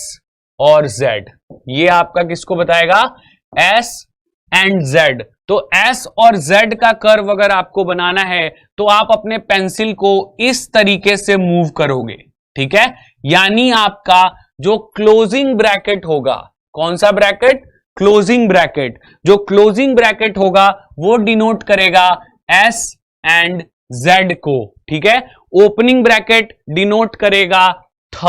और Z। ये आपका किसको बताएगा, S एंड जेड। तो एस और जेड का कर्व अगर आपको बनाना है तो आप अपने पेंसिल को इस तरीके से मूव करोगे, ठीक है। यानी आपका जो क्लोजिंग ब्रैकेट होगा, कौन सा ब्रैकेट? Closing bracket. जो क्लोजिंग ब्रैकेट होगा वो डिनोट करेगा एस एंड जेड को, ठीक है। ओपनिंग ब्रैकेट डिनोट करेगा थ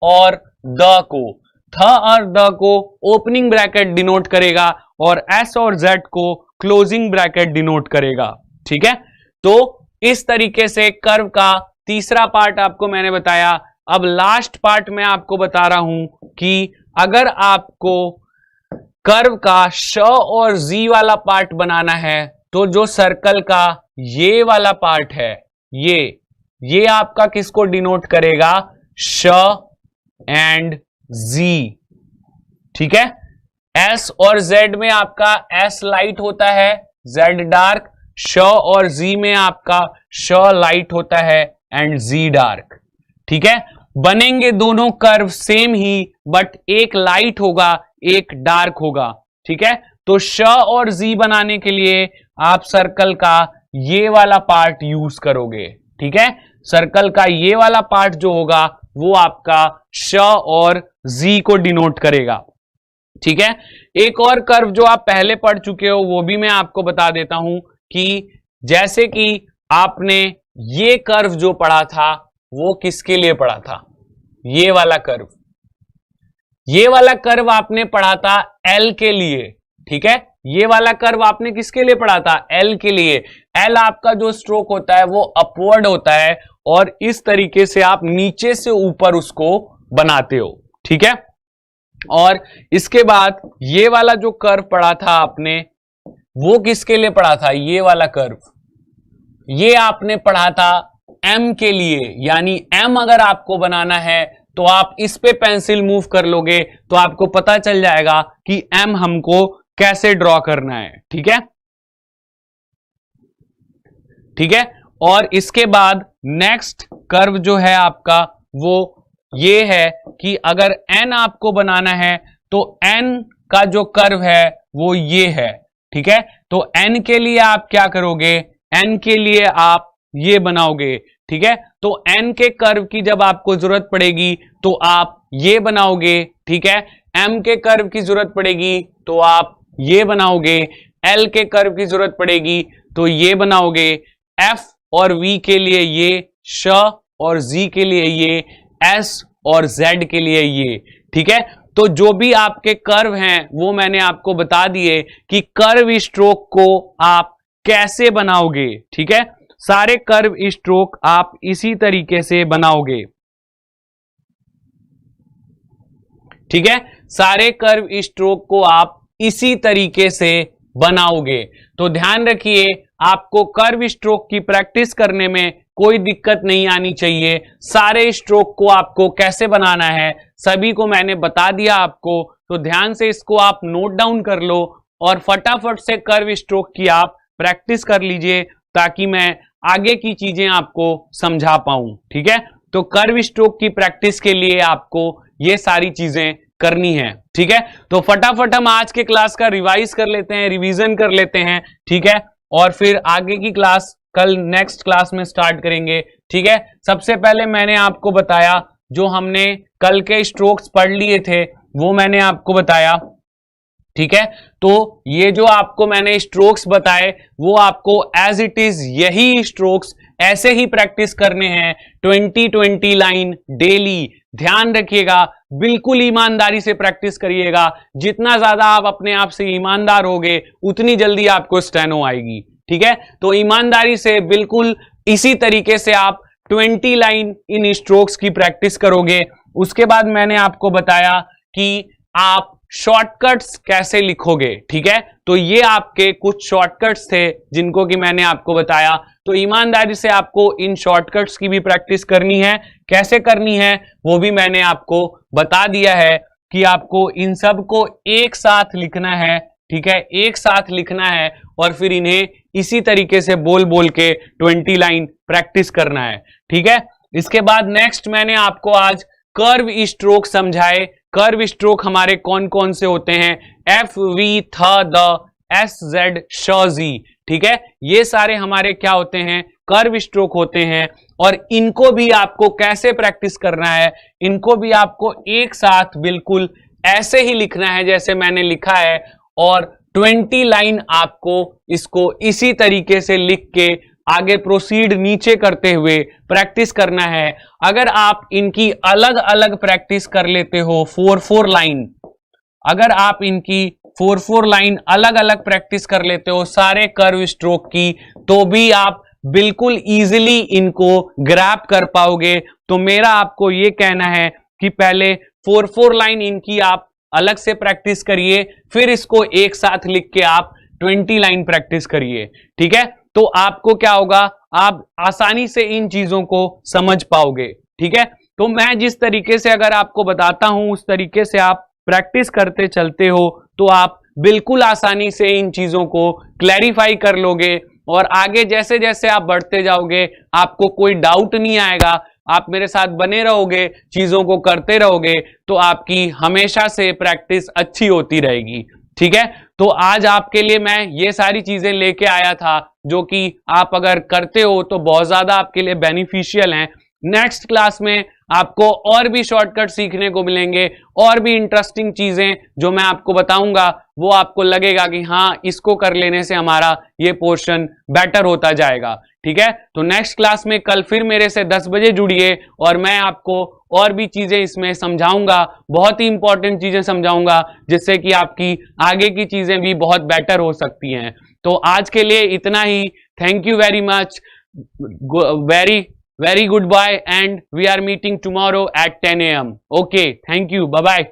और द को, थ और द को ओपनिंग ब्रैकेट डिनोट करेगा और एस और जेड को क्लोजिंग ब्रैकेट डिनोट करेगा, ठीक है। तो इस तरीके से कर्व का तीसरा पार्ट आपको मैंने बताया। अब लास्ट पार्ट में आपको बता रहा हूं कि अगर आपको कर्व का श और जी वाला पार्ट बनाना है तो जो सर्कल का ये वाला पार्ट है, ये आपका किसको डिनोट करेगा? श एंड जी, ठीक है। एस और जेड में आपका एस लाइट होता है, जेड डार्क। श और जी में आपका श लाइट होता है एंड जी डार्क, ठीक है। बनेंगे दोनों कर्व सेम ही, बट एक लाइट होगा एक डार्क होगा, ठीक है। तो श और जी बनाने के लिए आप सर्कल का ये वाला पार्ट यूज करोगे, ठीक है। सर्कल का ये वाला पार्ट जो होगा वो आपका श और जी को डिनोट करेगा, ठीक है। एक और कर्व जो आप पहले पढ़ चुके हो वो भी मैं आपको बता देता हूं कि जैसे कि आपने ये कर्व जो पढ़ा था वो किसके लिए पढ़ा था? ये वाला कर्व, ये वाला कर्व आपने पढ़ा था एल के लिए, ठीक है। ये वाला कर्व आपने किसके लिए पढ़ा था? एल के लिए। एल आपका जो स्ट्रोक होता है वो अपवर्ड होता है और इस तरीके से आप नीचे से ऊपर उसको बनाते हो, ठीक है। और इसके बाद ये वाला जो कर्व पढ़ा था आपने वो किसके लिए पढ़ा था? ये वाला कर्व, ये आपने पढ़ा था एम के लिए। यानी एम अगर आपको बनाना है तो आप इस पे पेंसिल मूव कर लोगे तो आपको पता चल जाएगा कि एम हमको कैसे ड्रॉ करना है, ठीक है, ठीक है। और इसके बाद नेक्स्ट कर्व जो है आपका वो ये है कि अगर एन आपको बनाना है तो एन का जो कर्व है वो ये है, ठीक है। तो एन के लिए आप क्या करोगे? एन के लिए आप ये बनाओगे, ठीक है। तो एन के कर्व की जब आपको जरूरत पड़ेगी तो आप ये बनाओगे, ठीक है। एम के कर्व की जरूरत पड़ेगी तो आप ये बनाओगे, एल के कर्व की जरूरत पड़ेगी तो ये बनाओगे, एफ और वी के लिए ये, श और जी के लिए ये, एस और जेड के लिए ये, ठीक है। तो जो भी आपके कर्व हैं वो मैंने आपको बता दिए कि कर्व स्ट्रोक को आप कैसे बनाओगे, ठीक है। सारे कर्व स्ट्रोक आप इसी तरीके से बनाओगे, ठीक है। सारे कर्व स्ट्रोक को आप इसी तरीके से बनाओगे। तो ध्यान रखिए आपको कर्व स्ट्रोक की प्रैक्टिस करने में कोई दिक्कत नहीं आनी चाहिए। सारे स्ट्रोक को आपको कैसे बनाना है सभी को मैंने बता दिया आपको, तो ध्यान से इसको आप नोट डाउन कर लो और फटाफट से कर्व स्ट्रोक की आप प्रैक्टिस कर लीजिए ताकि मैं आगे की चीजें आपको समझा पाऊं, ठीक है। तो कर्व स्ट्रोक की प्रैक्टिस के लिए आपको ये सारी चीजें करनी है, ठीक है। तो फटाफट हम आज के क्लास का रिवाइज कर लेते हैं, रिवीजन कर लेते हैं, ठीक है। और फिर आगे की क्लास कल नेक्स्ट क्लास में स्टार्ट करेंगे, ठीक है। सबसे पहले मैंने आपको बताया जो हमने कल के स्ट्रोक्स पढ़ लिए थे वो मैंने आपको बताया, ठीक है। तो ये जो आपको मैंने स्ट्रोक्स बताए वो आपको एज इट इज यही स्ट्रोक्स ऐसे ही प्रैक्टिस करने हैं 20-20 लाइन डेली। ध्यान रखिएगा, बिल्कुल ईमानदारी से प्रैक्टिस करिएगा। जितना ज्यादा आप अपने आप से ईमानदार होगे उतनी जल्दी आपको स्टेनो आएगी, ठीक है। तो ईमानदारी से बिल्कुल इसी तरीके से आप 20 लाइन इन स्ट्रोक्स की प्रैक्टिस करोगे। उसके बाद मैंने आपको बताया कि आप शॉर्टकट्स कैसे लिखोगे, ठीक है। तो ये आपके कुछ शॉर्टकट्स थे जिनको कि मैंने आपको बताया। तो ईमानदारी से आपको इन शॉर्टकट्स की भी प्रैक्टिस करनी है। कैसे करनी है वो भी मैंने आपको बता दिया है कि आपको इन सब को एक साथ लिखना है, ठीक है, एक साथ लिखना है और फिर इन्हें इसी तरीके से बोल बोल के 20 लाइन प्रैक्टिस करना है, ठीक है। इसके बाद नेक्स्ट मैंने आपको आज कर्व स्ट्रोक समझाए। कर्व स्ट्रोक हमारे कौन कौन से होते हैं? एफ, वी, थ, द, SZ शॉजी, ठीक है। ये सारे हमारे क्या होते हैं, कर्व स्ट्रोक होते हैं। और इनको भी आपको कैसे प्रैक्टिस करना है, इनको भी आपको एक साथ बिल्कुल ऐसे ही लिखना है जैसे मैंने लिखा है, और 20 लाइन आपको इसको इसी तरीके से लिख के आगे प्रोसीड नीचे करते हुए प्रैक्टिस करना है। अगर आप इनकी अलग अलग प्रैक्टिस कर लेते हो 4-4 लाइन, अगर आप इनकी 4-4 लाइन अलग अलग प्रैक्टिस कर लेते हो सारे कर्व स्ट्रोक की, तो भी आप बिल्कुल इजीली इनको ग्रैब कर पाओगे। तो मेरा आपको ये कहना है कि पहले 4-4 लाइन इनकी आप अलग से प्रैक्टिस करिए, फिर इसको एक साथ लिख के आप 20 लाइन प्रैक्टिस करिए, ठीक है। तो आपको क्या होगा, आप आसानी से इन चीजों को समझ पाओगे, ठीक है। तो मैं जिस तरीके से अगर आपको बताता हूं उस तरीके से आप प्रैक्टिस करते चलते हो तो आप बिल्कुल आसानी से इन चीजों को क्लैरिफाई कर लोगे, और आगे जैसे जैसे आप बढ़ते जाओगे आपको कोई डाउट नहीं आएगा। आप मेरे साथ बने रहोगे, चीजों को करते रहोगे, तो आपकी हमेशा से प्रैक्टिस अच्छी होती रहेगी, ठीक है। तो आज आपके लिए मैं ये सारी चीजें लेके आया था जो कि आप अगर करते हो तो बहुत ज्यादा आपके लिए बेनिफिशियल हैं। नेक्स्ट क्लास में आपको और भी शॉर्टकट सीखने को मिलेंगे, और भी इंटरेस्टिंग चीजें जो मैं आपको बताऊंगा, वो आपको लगेगा कि हाँ इसको कर लेने से हमारा ये पोर्शन बेटर होता जाएगा, ठीक है। तो नेक्स्ट क्लास में कल फिर मेरे से 10 बजे जुड़िए, और मैं आपको और भी चीजें इसमें समझाऊंगा, बहुत ही इंपॉर्टेंट चीजें समझाऊंगा, जिससे कि आपकी आगे की चीजें भी बहुत बेटर हो सकती हैं। तो आज के लिए इतना ही। Thank you very much, very good bye, and we are meeting tomorrow at 10 AM. Okay, thank you, bye bye.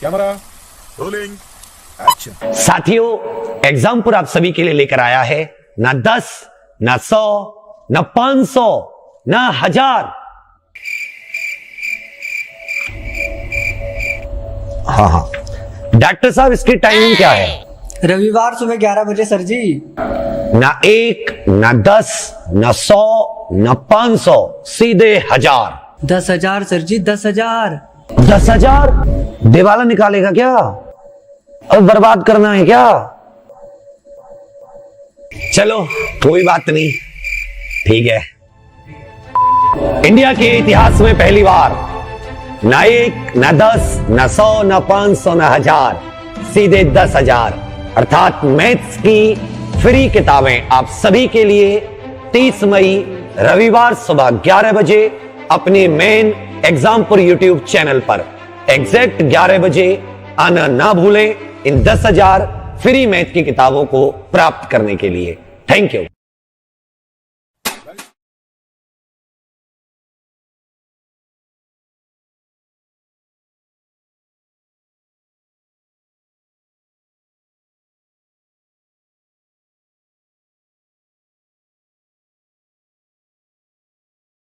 Camera rolling action. साथियों, एग्जामपुर आप सभी के लिए लेकर आया है ना 10, ना 100, ना 500, ना 1000। हाँ हाँ डॉक्टर साहब, इसकी टाइमिंग क्या है? रविवार सुबह 11 बजे सर जी। ना 1, ना 10, ना 100, ना 500, सीधे 1000। 10,000 सर जी, 10,000। 10,000 दिवाला निकालेगा क्या? अब बर्बाद करना है क्या? चलो कोई बात नहीं, ठीक है। इंडिया के इतिहास में पहली बार ना 1, ना 10, ना 100, ना 500, ना 1000, सीधे 10,000 अर्थात मैथ्स की फ्री किताबें आप सभी के लिए 30 मई रविवार सुबह 11 बजे अपने मेन एग्जामपुर यूट्यूब चैनल पर एग्जैक्ट 11 बजे आना ना भूलें इन 10,000 फ्री मैथ की किताबों को प्राप्त करने के लिए। Thank you.